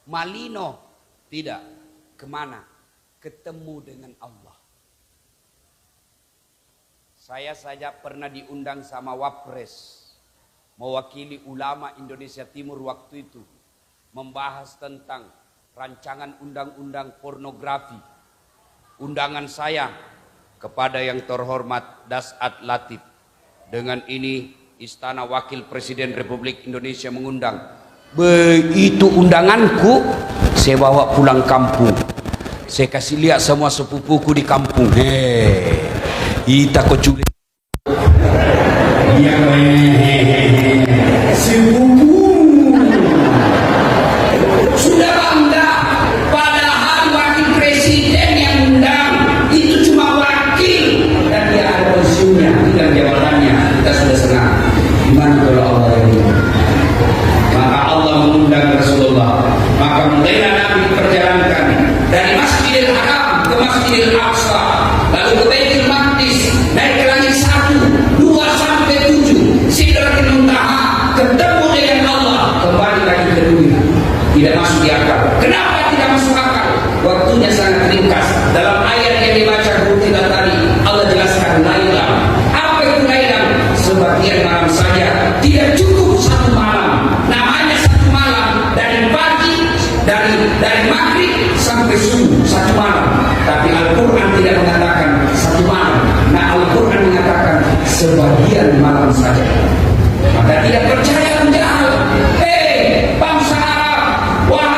B: Malino? Tidak. Kemana? Ketemu dengan Allah. Saya saja pernah diundang sama Wapres, mewakili ulama Indonesia Timur waktu itu, membahas tentang rancangan undang-undang pornografi. Undangan saya kepada yang terhormat Dasat Latif. Dengan ini Istana Wakil Presiden Republik Indonesia mengundang. Begitu undanganku, saya bawa pulang kampung. Saya kasih lihat semua sepupuku di kampung. Kita kau culik. Sudah bangga, padahal wakil presiden yang undang itu cuma wakil dan dia ada posisinya, tidak jabatannya. Kita sudah senang. Gimana kalau Allah ini? Maka Allah mengundang Rasulullah. Maka mulailah Nabi perjalankan dari Masjidil Haram ke Masjidil Aqsa, lalu ke Baitul Maqdis, naik ke langit 1, 2 sampai 7, Sidratul Muntaha, ketemu dengan Allah, kembali lagi ke dunia. Tidak masuk di akal. Kenapa tidak masuk akal? Waktunya sangat ringkas. Dalam ayat yang dibaca Hutilah tadi, Allah jelaskan Lailam. Apa itu Lailam? Sebagian malam saja, tidak cukup 1 malam. Namanya 1 malam, dari pagi, dari maghrib sampai subuh 1 malam. Tapi Al-Quran tidak mengatakan 1 malam. Nah, Al-Quran mengatakan sebagian malam saja. Maka tidak percaya menjauh. Bangsa Arab, wahai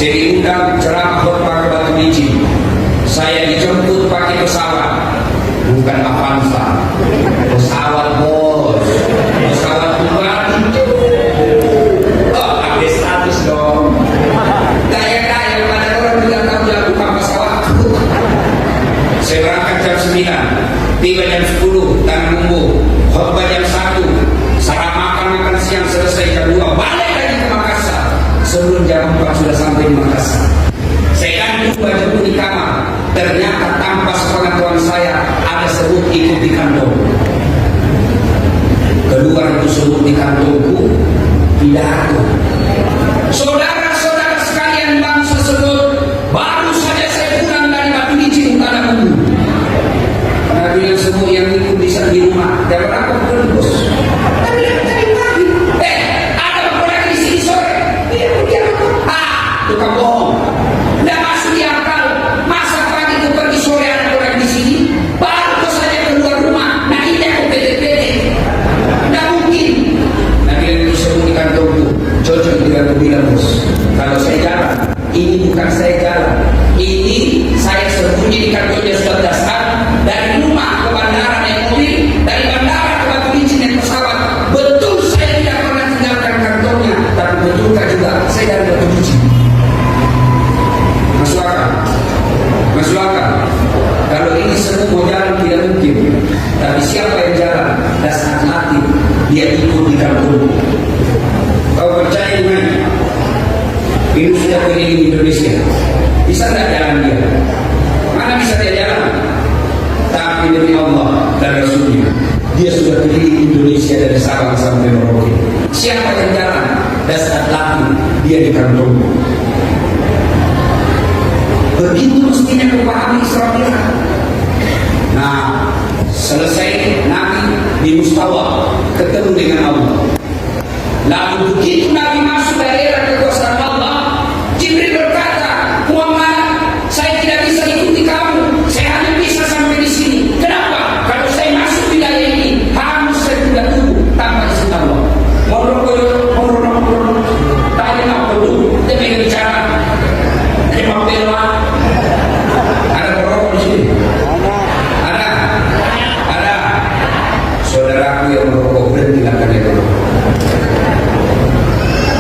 B: Saya diundang ceramah khotbah ke Batu Biji. Saya dijemput pakai pesawat, bukan Avanza, pesawat bos, pesawat pribadi. Oh, update status dong. Gaya-gaya pada orang tidak tahu dia bukan pesawat. Saya berangkat jam 9, tiba jam 10, tangan bumbu, khotbah jam 1, sarap makan siang selesai jam 2, balik lagi ke Makassar. Sebelum jam 4 sudah sampai di Makassar. Saya ganti baju di kamar. Ternyata tanpa sepengetahuan saya ada sebut ikut di kantong. Keluar itu sebut di kantongku, pidato. Saudara-saudara sekalian bangsa sebut, baru saja saya pulang dari Batu Biji Utara Bumbu. Karena bilang semua yang ikut bisa di rumah. Dan berapa bulan bos? Tapi tadi pagi. Ada apa lagi di sini sore? Dia tukang bohong. Tidak masuk di akal. Masa pagi itu pergi sore ada orang di sini, baru saja keluar rumah. Nah ini aku pede-pede. Tidak mungkin. Nah bilang itu semua di kantongku. Cocok dengan aku bilang bos. Kalau saya jalan, ini bukan saya jalan. Ini saya sembunyi di kantongnya sudah dasar. Dari rumah ke bandara naik mobil, dari bandara ke Batu Biji naik pesawat. Betul saya tidak pernah tinggalkan kantongnya, tapi betulkah juga saya dari Batu Biji? Masuk akal? Masuk akal? Kalau ini semua mau jalan tidak mungkin. Tapi siapa yang jalan? Dasar hati dia ikut di kantong. Kau percaya dengan ini sudah keliling Indonesia? Bisa tidak jalan dia? Mana bisa dia jalan? Tapi demi Allah dan Rasulnya, dia sudah keliling Indonesia dari Sabang sampai Merauke. Siapa yang jalan? Dasar laki dia di kantong. Begitu mestinya kepahami Israel. Nah, selesai Nabi di Mustawa ketemu dengan Allah. Lalu begitu Nabi masuk daerah kekuasaan Allah, Jibril berkata, Muhammad, saya tidak bisa ikuti kamu. Saya hanya bisa sampai di sini. Kenapa? Kalau saya masuk wilayah ini, harus saya tidak tubuh tanpa izin Allah. Morok, tanya apa dulu? Dia pengen bicara. Dia mau belok. Ada merokok di sini? Ada. Saudaraku yang merokok, berhentilah kalian merokok.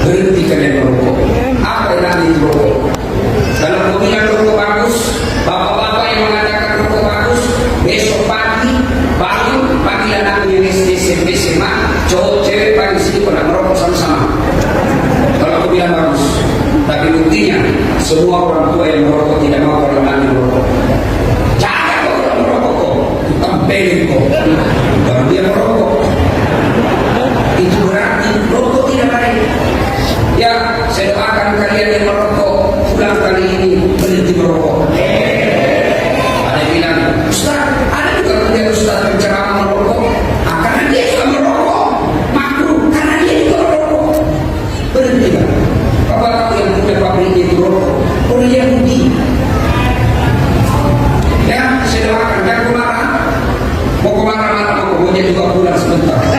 B: Berhenti kalian merokok. Apa yang nanti merokok? Kalau kau bilang rokok bagus, bapak-bapak yang mengatakan rokok bagus, besok pagi bangun, pagilah nanti yang SD, SMP, SMA, cowok, cewek, pagi sini pada merokok sama-sama. Kalau kau bilang bagus, tapi buktinya semua orang tua yang merokok tidak mau kalau nanti merokok. Jangan kau kalau merokok kau, tempelin kau. Baru dia merokok. Itu berarti rokok tidak baik. Ya, saya doakan kalian yang merokok pulang kali ini berhenti merokok. Ada yang bilang, Ustaz, ada juga kerja Ustaz penceramah merokok. Karena dia juga merokok, makruh. Karena dia juga merokok. Berhenti kan? Bapak tahu yang punya pabriknya itu merokok. Orang Yahudi. Ya, saya doakan. Jangan marah. Mau marah-marah, mau dia juga pulang sebentar.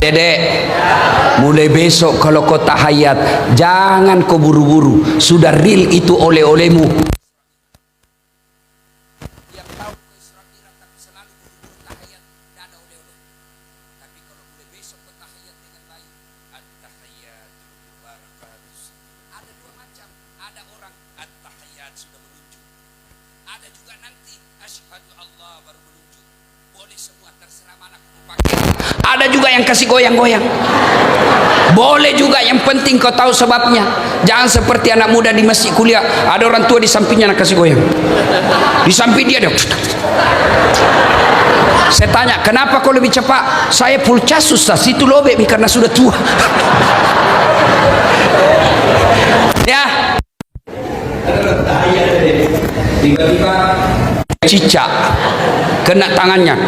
B: Dedek, mulai besok kalau kau tahayat, jangan kau buru-buru. Sudah real itu oleh-olehmu. Tiap tahun kau Isra Mi'raj tapi selalu buru-buru tahayat, tidak ada oleh-oleh. Tapi kalau mulai besok kau tahayat dengan baik, at-tahiyyatu mubarakatuh. Ada dua macam. Ada orang at-tahiyyat sudah menunjuk. Ada juga nanti asyhadu Allah baru menunjuk. Boleh semua, terserah mana kau pakai. Ada juga yang kasih goyang-goyang. Boleh juga, yang penting kau tahu sebabnya. Jangan seperti anak muda di masjid kuliah, ada orang tua di sampingnya nak kasih goyang. Di samping dia. Saya tanya, kenapa kau lebih cepat? Saya full cas Ustaz, itu lobek karena sudah tua. Ya. Tiba-tiba cicak kena tangannya.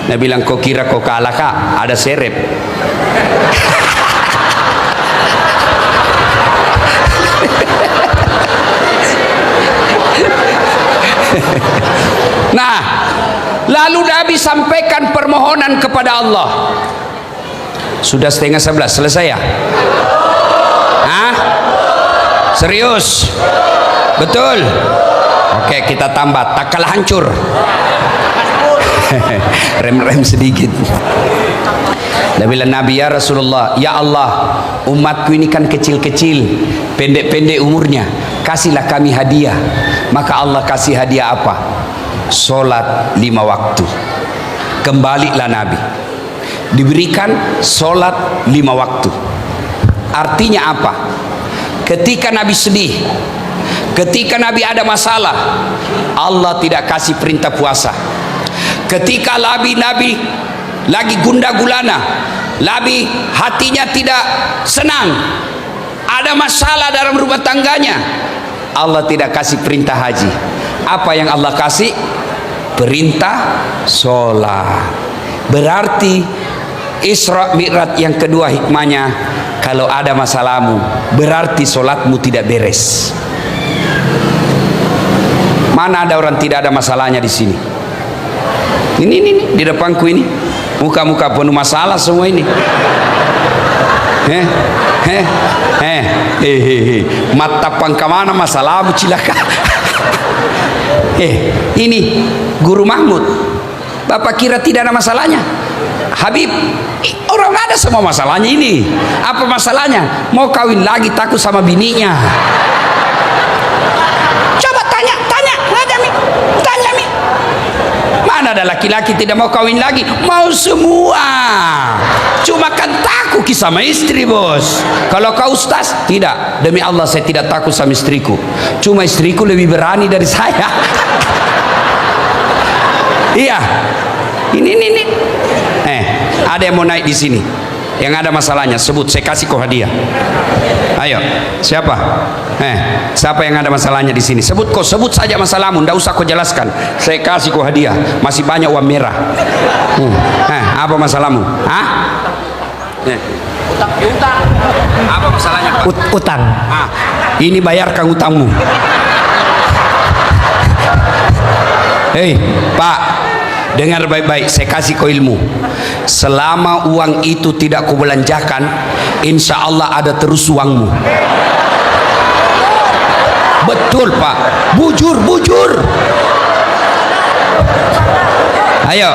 B: Dia bilang, kau kira kau kalah kak? Ada serep. Nah, lalu Nabi sampaikan permohonan kepada Allah. Sudah 10:30, selesai ya? Hah? Serius? Betul? Oke, kita tambah, tak kalah hancur. Rem-rem sedikit. Dia bilang, Nabi, ya Rasulullah, ya Allah, umatku ini kan kecil-kecil, pendek-pendek umurnya, kasihlah kami hadiah. Maka Allah kasih hadiah apa? Solat 5 waktu. Kembalilah Nabi, diberikan solat 5 waktu. Artinya apa? Ketika Nabi sedih, ketika Nabi ada masalah, Allah tidak kasih perintah puasa. Ketika Nabi lagi gundah gulana, Nabi hatinya tidak senang, ada masalah dalam rumah tangganya, Allah tidak kasih perintah haji. Apa yang Allah kasih? Perintah sholat. Berarti Isra Mi'raj yang kedua hikmahnya, kalau ada masalahmu, berarti sholatmu tidak beres. Mana ada orang tidak ada masalahnya di sini? Ini di depanku ini, muka-muka penuh masalah semua ini. Mata pangkamana masalahmu cilaka. Ini Guru Mahmud, Bapak kira tidak ada masalahnya? Habib, orang ada semua masalahnya ini. Apa masalahnya? Mau kawin lagi, takut sama bininya. Coba tanya Mi. Mana ada laki-laki tidak mau kawin lagi? Mau semua. Cuma kan takut sama istri, bos. Kalau kau ustaz, tidak. Demi Allah saya tidak takut sama istriku. Cuma istriku lebih berani dari saya. Iya. Ini. Ada yang mau naik di sini, yang ada masalahnya, sebut, saya kasih kau hadiah. Ayo, siapa? Siapa yang ada masalahnya di sini? Sebut saja masalahmu, ndak usah kau jelaskan. Saya kasih kau hadiah, masih banyak uang merah. Apa masalahmu? Hah? Utang. Apa masalahnya, Pak?
D: Utang.
B: Ini bayarkan utangmu. Hei, Pak, dengar baik-baik, saya kasih kau ilmu. Selama uang itu tidak kau belanjakan, insya Allah ada terus uangmu. Betul, Pak. Bujur. Ayo,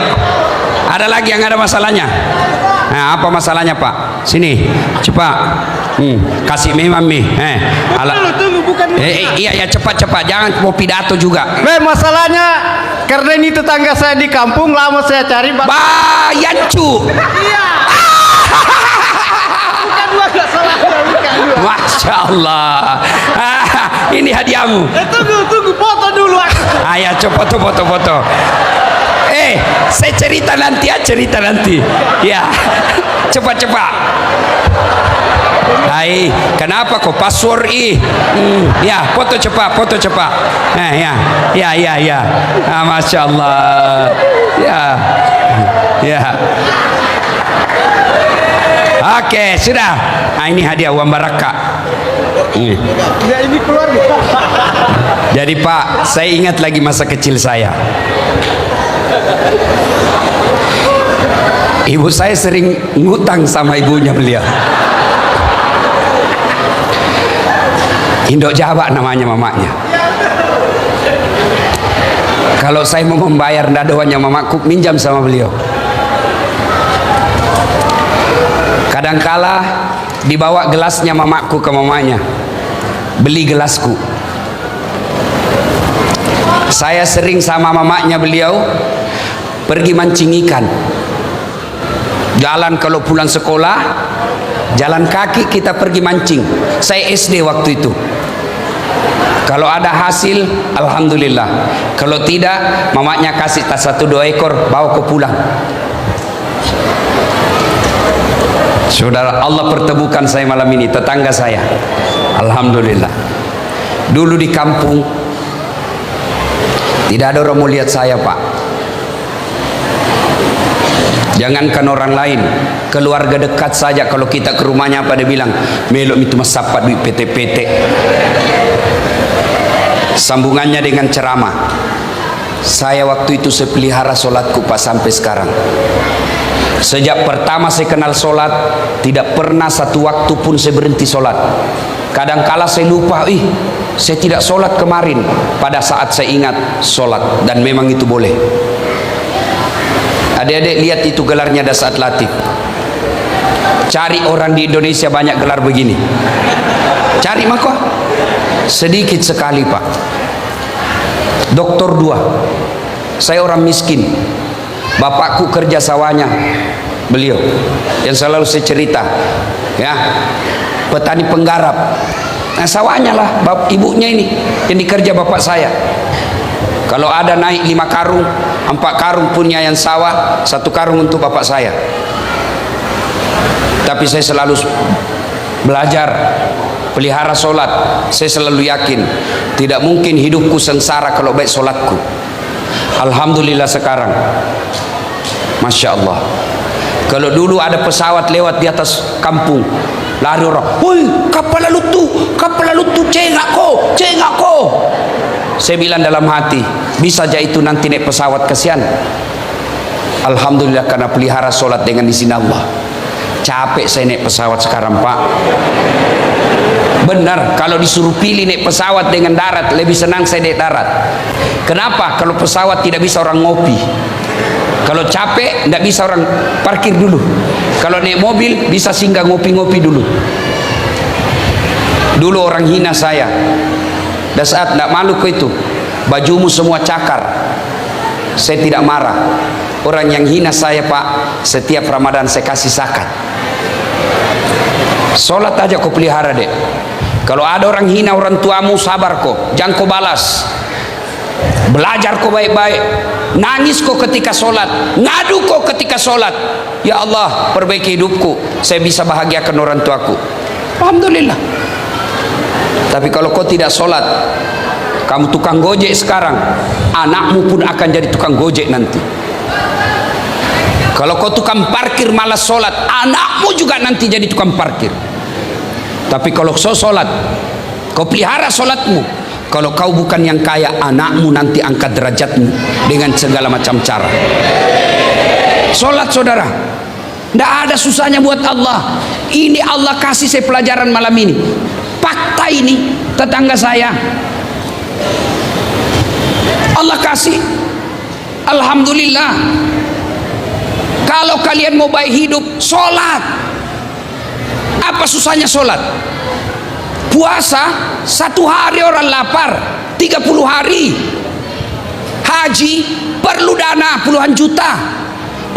B: ada lagi yang ada masalahnya? Nah, apa masalahnya, Pak? Sini, cepat. Kasih memang mi.
D: Tunggu, bukan.
B: Iya, cepat. Jangan mau pidato juga.
D: Masalahnya karena ini tetangga saya di kampung, lama saya cari.
B: Bayancu.
D: Iya. Bukan dua, gak salah. Bukan dua.
B: Masya Allah. Ini hadiahmu.
D: Tunggu, foto dulu.
B: Ayo, coba foto. Saya cerita nanti. Ya, cepat. Hai, kenapa kau password ya, foto cepat. Ya. Masya Allah. Ya. Oke, sudah. Ini hadiah uang barakah.
D: Ya, ini keluarga.
B: Jadi Pak, saya ingat lagi masa kecil saya. Ibu saya sering ngutang sama ibunya beliau. Indok Jawa namanya mamanya. Kalau saya mau membayar dadoannya mamaku, minjam sama beliau. Kadangkala dibawa gelasnya mamaku ke mamanya, beli gelasku. Saya sering sama mamanya beliau pergi mancing ikan. Jalan kalau pulang sekolah, jalan kaki kita pergi mancing. Saya SD waktu itu. Kalau ada hasil, alhamdulillah. Kalau tidak, mamanya kasih tas 1-2 ekor, bawa ke pulang. Saudara, Allah pertemukan saya malam ini, tetangga saya. Alhamdulillah. Dulu di kampung tidak ada orang mau lihat saya, Pak. Jangankan orang lain, keluarga dekat saja kalau kita ke rumahnya apa dia bilang, melok itu mas sapat duit PT-PT. Sambungannya dengan ceramah. Saya waktu itu saya pelihara solatku, Pak, sampai sekarang. Sejak pertama saya kenal solat, tidak pernah satu waktu pun saya berhenti solat. Kadangkala saya lupa, saya tidak solat kemarin. Pada saat saya ingat solat, dan memang itu boleh. Adik-adik lihat itu gelarnya Dasaat Latif. Cari orang di Indonesia banyak gelar begini. Cari maka sedikit sekali, Pak. Doktor 2. Saya orang miskin. Bapakku kerja sawahnya beliau, yang selalu saya cerita, ya, petani penggarap. Nah, sawahnya lah ibunya ini yang dikerja bapak saya. Kalau ada naik 5 karung, 4 karung punya yang sawah, 1 karung untuk bapak saya. Tapi saya selalu belajar pelihara solat. Saya selalu yakin tidak mungkin hidupku sengsara kalau baik solatku. Alhamdulillah sekarang, Masya Allah. Kalau dulu ada pesawat lewat di atas kampung, lari orang, woi kapal lalu tu cengak ko. Saya bilang dalam hati, bisa aja itu nanti naik pesawat, kesian. Alhamdulillah karena pelihara solat dengan izin Allah. Capek saya naik pesawat sekarang, Pak. Benar, kalau disuruh pilih naik pesawat dengan darat, lebih senang saya naik darat. Kenapa? Kalau pesawat tidak bisa orang ngopi. Kalau capek, tidak bisa orang parkir dulu. Kalau naik mobil, bisa singgah ngopi-ngopi dulu. Dulu orang hina saya. Dan saat tidak malu ke itu, bajumu semua cakar. Saya tidak marah. Orang yang hina saya, Pak, setiap Ramadan saya kasih zakat. Solat aja kau pelihara, dek. Kalau ada orang hina orang tuamu, sabar kok, jangan kau balas. Belajar kau baik-baik. Nangis kau ketika solat, ngadu kau ketika solat. Ya Allah, perbaiki hidupku, saya bisa bahagiakan orang tuaku. Alhamdulillah. Tapi kalau kau tidak solat, kamu tukang gojek sekarang, anakmu pun akan jadi tukang gojek nanti. Kalau kau tukang parkir malas solat, anakmu juga nanti jadi tukang parkir. Tapi kalau kau solat, kau pelihara solatmu, kalau kau bukan yang kaya, anakmu nanti angkat derajatmu dengan segala macam cara. Solat, saudara, tidak ada susahnya buat Allah. Ini Allah kasih saya pelajaran malam ini. Fakta ini, tetangga saya, Allah kasih. Alhamdulillah. Kalau kalian mau baik hidup, solat. Apa susahnya solat? Puasa 1 hari orang lapar, 30 hari. Haji perlu dana puluhan juta.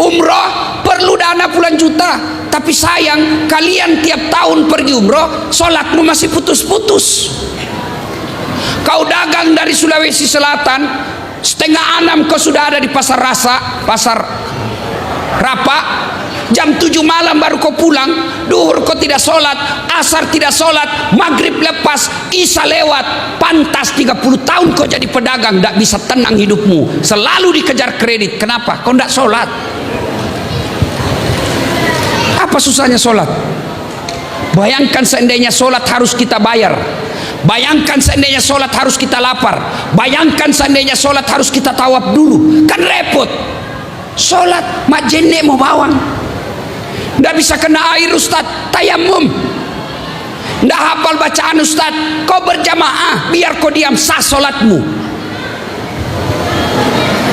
B: Umroh perlu dana puluhan juta. Tapi sayang, kalian tiap tahun pergi umroh, solatmu masih putus-putus. Kau dagang dari Sulawesi Selatan, 5:30 kau sudah ada di pasar Rapa, jam 7 malam baru kau pulang. Duhur kau tidak sholat, asar tidak sholat, maghrib lepas, isya lewat. Pantas 30 tahun kau jadi pedagang, tidak bisa tenang hidupmu, selalu dikejar kredit. Kenapa? Kau tidak sholat. Apa susahnya sholat? Bayangkan seandainya sholat harus kita bayar. Bayangkan seandainya sholat harus kita lapar. Bayangkan seandainya sholat harus kita tawaf dulu. Kan repot. Sholat mak jenek mau bawang. Nggak bisa kena air Ustaz, tayamum. Nggak hafal bacaan Ustaz, kau berjamaah, biar kau diam, sah sholatmu.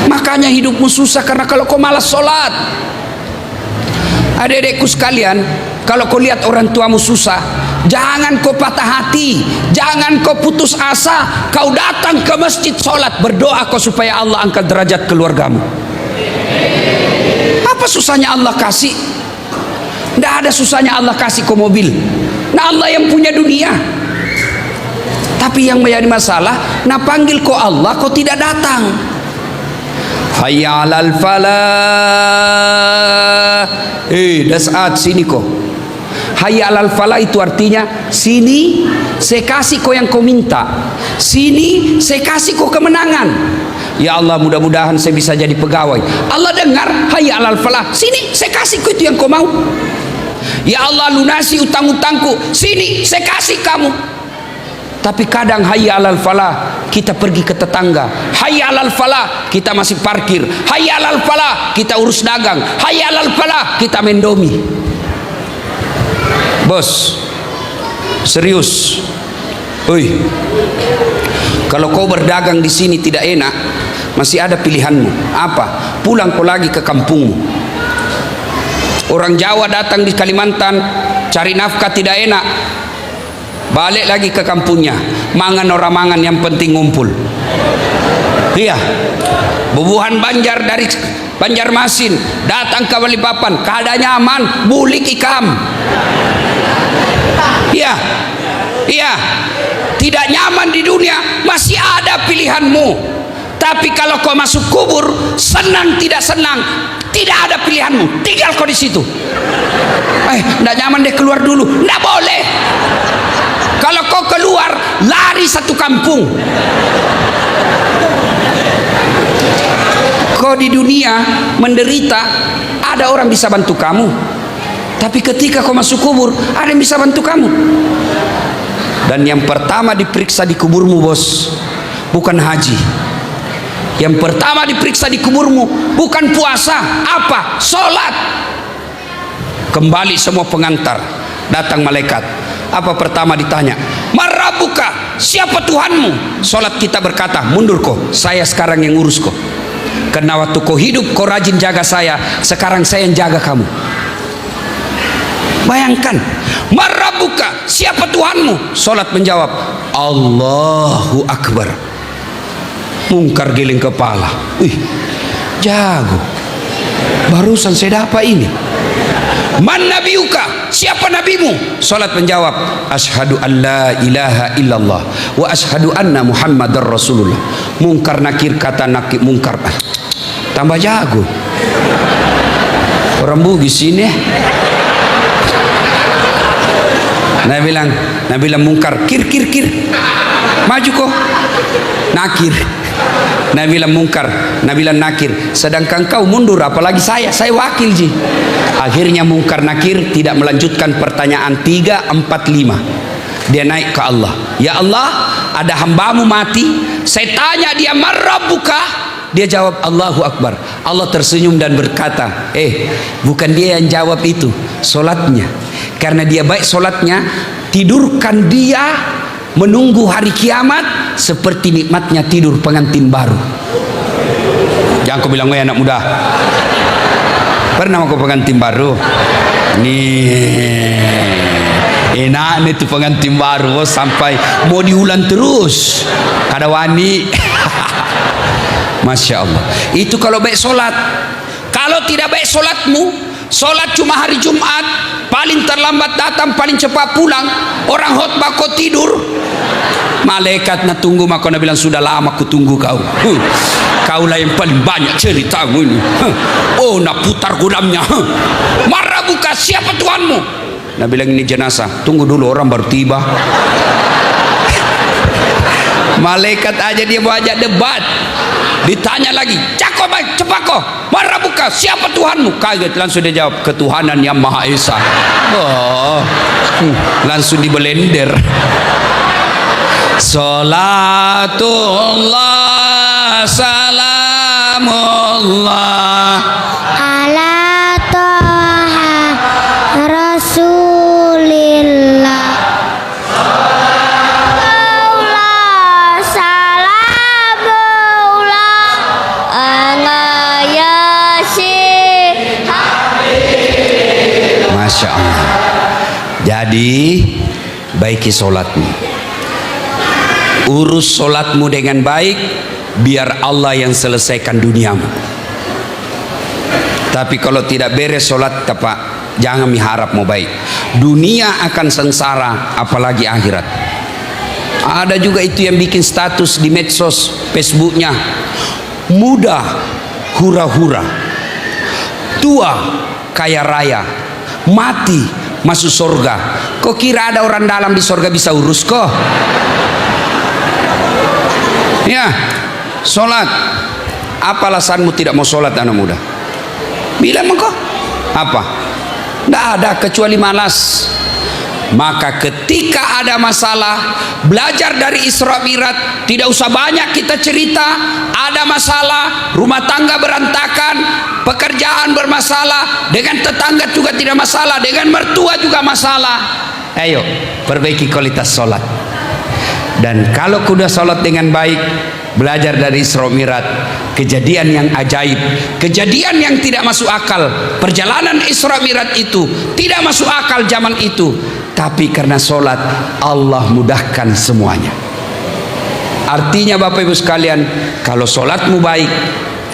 B: Makanya hidupmu susah karena kalau kau malas sholat. Adik-adikku sekalian, kalau kau lihat orang tuamu susah, jangan kau patah hati, jangan kau putus asa. Kau datang ke masjid sholat, berdoa kau supaya Allah angkat derajat keluargamu. Apa susahnya Allah kasih? Tidak ada susahnya Allah kasih kau mobil. Nah, Allah yang punya dunia. Tapi yang menjadi masalah, nah panggil kau Allah, kau tidak datang. Hayya 'alal falah. Dah saat sini kau. Hayya 'alal falah itu artinya sini saya kasih kau yang kau minta. Sini saya kasih kau kemenangan. Ya Allah, mudah-mudahan saya bisa jadi pegawai. Allah dengar, hayya 'alal falah. Sini saya kasih kau itu yang kau mau. Ya Allah, lunasi utang-utangku. Sini saya kasih kamu. Tapi kadang hayya 'alal falah kita pergi ke tetangga. Hayya 'alal falah kita masih parkir. Hayya 'alal falah kita urus dagang. Hayya 'alal falah kita mendomi. Bos, serius. Oi, kalau kau berdagang di sini tidak enak, masih ada pilihanmu. Apa? Pulang kau lagi ke kampungmu. Orang Jawa datang di Kalimantan cari nafkah tidak enak, balik lagi ke kampungnya. Mangan orang mangan, yang penting ngumpul. Iya, bubuhan Banjar dari Banjarmasin datang ke Balikpapan, keadaannya aman, bulik ikam. Iya, iya, tidak nyaman di dunia, masih ada pilihanmu. Tapi kalau kau masuk kubur, senang tidak senang, tidak ada pilihanmu, tinggal kau di situ. Tidak nyaman deh, keluar dulu. Tidak boleh. Kalau kau keluar, lari satu kampung. Kau di dunia menderita, ada orang bisa bantu kamu. Tapi ketika kau masuk kubur, ada yang bisa bantu kamu. Dan yang pertama diperiksa di kuburmu, bos, bukan haji. Yang pertama diperiksa di kuburmu bukan puasa, apa? Sholat. Kembali semua pengantar, datang malaikat. Apa pertama ditanya? Marabuka, siapa Tuhanmu? Sholat kita berkata, mundur kau, saya sekarang yang ngurus kau. Karena waktu kau hidup kau rajin jaga saya, sekarang saya yang jaga kamu. Bayangkan, Marabuka, siapa Tuhanmu? Sholat menjawab, Allahu Akbar. Mungkar giling kepala. Wih, jago. Barusan saya dapat ini. Man nabiuka, siapa nabimu? Salat menjawab, asyhadu an la ilaha illallah wa asyhadu anna muhammadar rasulullah. Mungkar nakir, kata nakir mungkar. Tambah jago. Orang Bugis ini. Nah bilang mungkar, kir. Maju kok. Nakir. Nabi bilang mungkar, Nabi bilang nakir. Sedangkan kau mundur, apalagi saya wakil ji. Akhirnya mungkar nakir tidak melanjutkan pertanyaan 3, 4, 5. Dia naik ke Allah. Ya Allah, ada hambamu mati, saya tanya dia marrabbuka, dia jawab Allahu Akbar. Allah tersenyum dan berkata, bukan dia yang jawab itu, solatnya. Karena dia baik solatnya, tidurkan dia menunggu hari kiamat seperti nikmatnya tidur pengantin baru. Jangan kau bilang, anak muda, pernah kau pengantin baru? Nih, enak nih tuh pengantin baru, sampai mau diulang terus, kada wani. Masya Allah. Itu kalau baik solat. Kalau tidak baik solatmu, solat cuma hari Jumat, paling terlambat datang, paling cepat pulang. Orang khotbah kau tidur, malaikat nak tunggu, maka nak bilang sudah lama aku tunggu kau. Kaulah yang paling banyak ceritamu ini. Oh, nak putar gudamnya. Marah buka, siapa Tuhanmu? Nak bilang ini jenazah. Tunggu dulu, orang baru tiba. Malaikat aja dia mau ajak debat. Ditanya lagi, cakap baik, cepat kau. Marah buka, siapa Tuhanmu? Kaget, langsung dia jawab, ketuhanan yang Maha Esa. Oh, langsung dibelender. Salatullah salamullah Jadi baiki solatmu, urus solatmu dengan baik, biar Allah yang selesaikan duniamu. Tapi kalau tidak beres solat, Pak, jangan miharap mau baik. Dunia akan sengsara, apalagi akhirat. Ada juga itu yang bikin status di medsos, Facebooknya, muda hura-hura, tua kaya raya, mati masuk surga. Kok kira ada orang dalam di surga bisa urus kok? Ya, solat. Apa alasanmu tidak mau solat, anak muda? Bilang kok apa? Tidak ada kecuali malas. Maka ketika ada masalah, belajar dari Isra Mi'raj. Tidak usah banyak kita cerita. Ada masalah, rumah tangga berantakan, pekerjaan bermasalah, dengan tetangga juga tidak masalah, dengan mertua juga masalah. Ayo perbaiki kualitas sholat. Dan kalau kuda sholat dengan baik, belajar dari Isra Mi'raj, kejadian yang ajaib, kejadian yang tidak masuk akal. Perjalanan Isra Mi'raj itu tidak masuk akal zaman itu, tapi karena sholat Allah mudahkan semuanya. Artinya Bapak Ibu sekalian, kalau sholatmu baik,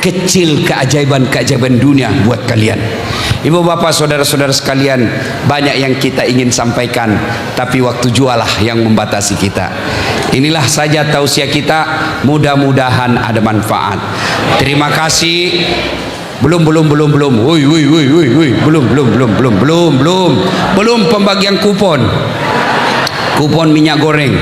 B: kecil keajaiban-keajaiban dunia buat kalian. Ibu bapak saudara-saudara sekalian, banyak yang kita ingin sampaikan, tapi waktu jualah yang membatasi kita. Inilah saja tausiah kita, mudah-mudahan ada manfaat. Terima kasih. Belum pembagian kupon minyak goreng.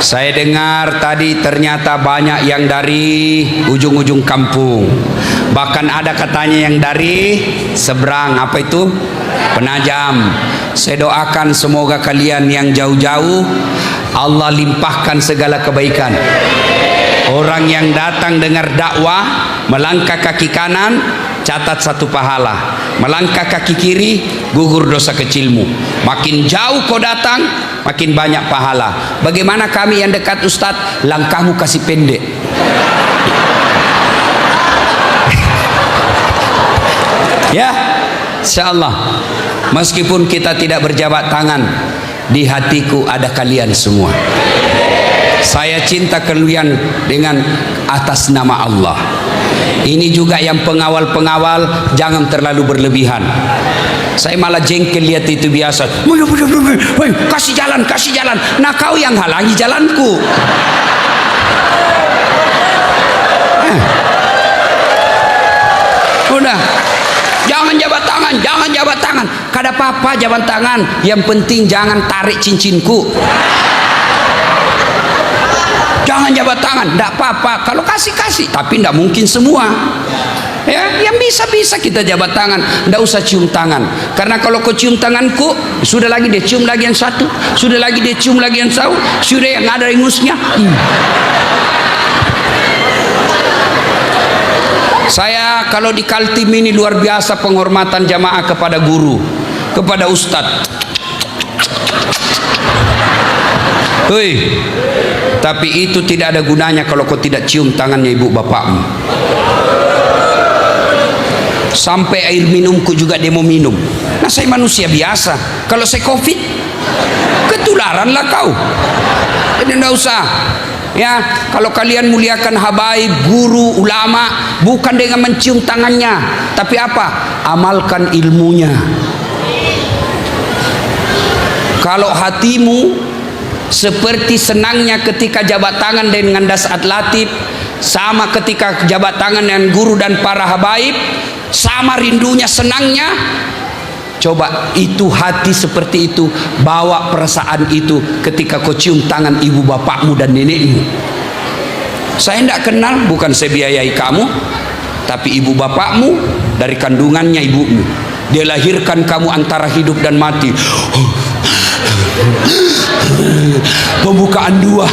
B: Saya dengar tadi ternyata banyak yang dari ujung-ujung kampung, bahkan ada katanya yang dari seberang, apa itu, Penajam. Saya doakan semoga kalian yang jauh-jauh Allah limpahkan segala kebaikan. Orang yang datang dengar dakwah, melangkah kaki kanan, catat 1 pahala. Melangkah kaki kiri, gugur dosa kecilmu. Makin jauh kau datang, makin banyak pahala. Bagaimana kami yang dekat Ustadz, langkahmu kasih pendek. Ya, insyaallah. Meskipun kita tidak berjabat tangan, di hatiku ada kalian semua. Saya cinta kalian dengan atas nama Allah. Ini juga yang pengawal-pengawal, jangan terlalu berlebihan. Saya malah jengkel lihat itu biasa. Kasih jalan, kasih jalan. Nah kau yang halangi jalanku. Udah, jangan jabat tangan, jangan jabat tangan. Kada apa-apa jabat tangan, yang penting jangan tarik cincinku. Jangan jabat tangan, tidak apa-apa. Kalau kasih-kasih, tapi tidak mungkin semua. Ya, yang bisa-bisa kita jabat tangan, tidak usah cium tangan. Karena kalau kau cium tanganku, sudah lagi dia cium lagi yang satu, sudah lagi dia cium lagi yang satu, sudah yang ada ingusnya. Saya kalau di Kaltim ini luar biasa penghormatan jamaah kepada guru, kepada ustadz. Hei, tapi itu tidak ada gunanya kalau kau tidak cium tangannya ibu bapakmu. Sampai air minumku juga dia mau minum. Nah saya manusia biasa. Kalau saya covid, ketularanlah kau. Jadi tidak usah. Ya, kalau kalian muliakan habaib, guru, ulama, bukan dengan mencium tangannya, tapi apa? Amalkan ilmunya. Kalau hatimu seperti senangnya ketika jabat tangan dengan Dasat Latif, sama ketika jabat tangan dengan guru dan para habaib, sama rindunya, senangnya. Coba itu hati seperti itu, bawa perasaan itu ketika kau cium tangan ibu bapakmu dan nenekmu. Saya tidak kenal, bukan saya biayai kamu, tapi ibu bapakmu dari kandungannya ibumu. Dia lahirkan kamu antara hidup dan mati. Pembukaan 2.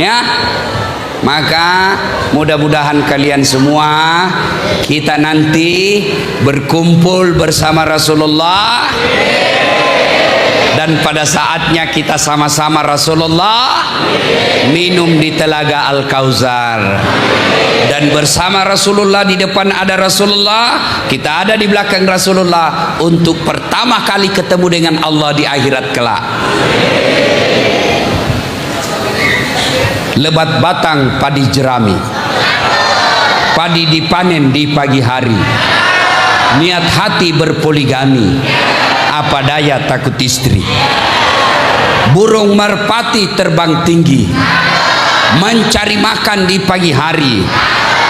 B: Ya, maka mudah-mudahan kalian semua kita nanti berkumpul bersama Rasulullah, dan pada saatnya kita sama-sama Rasulullah minum di telaga Al-Kautsar. Dan bersama Rasulullah, di depan ada Rasulullah, kita ada di belakang Rasulullah, untuk pertama kali ketemu dengan Allah di akhirat kelak. Lebat batang padi jerami, padi dipanen di pagi hari, niat hati berpoligami, apa daya takut istri. Burung merpati terbang tinggi, mencari makan di pagi hari.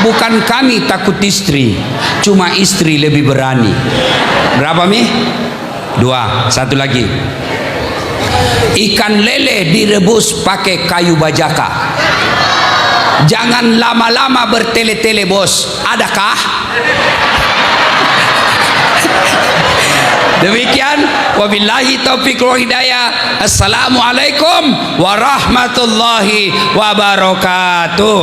B: Bukan kami takut istri, cuma istri lebih berani. Berapa Mi? 2. Satu lagi. Ikan lele direbus pakai kayu bajaka. Jangan lama-lama bertele-tele bos. Adakah? Demikian, wabillahi taufiq wal hidayah. Assalamualaikum warahmatullahi wabarakatuh.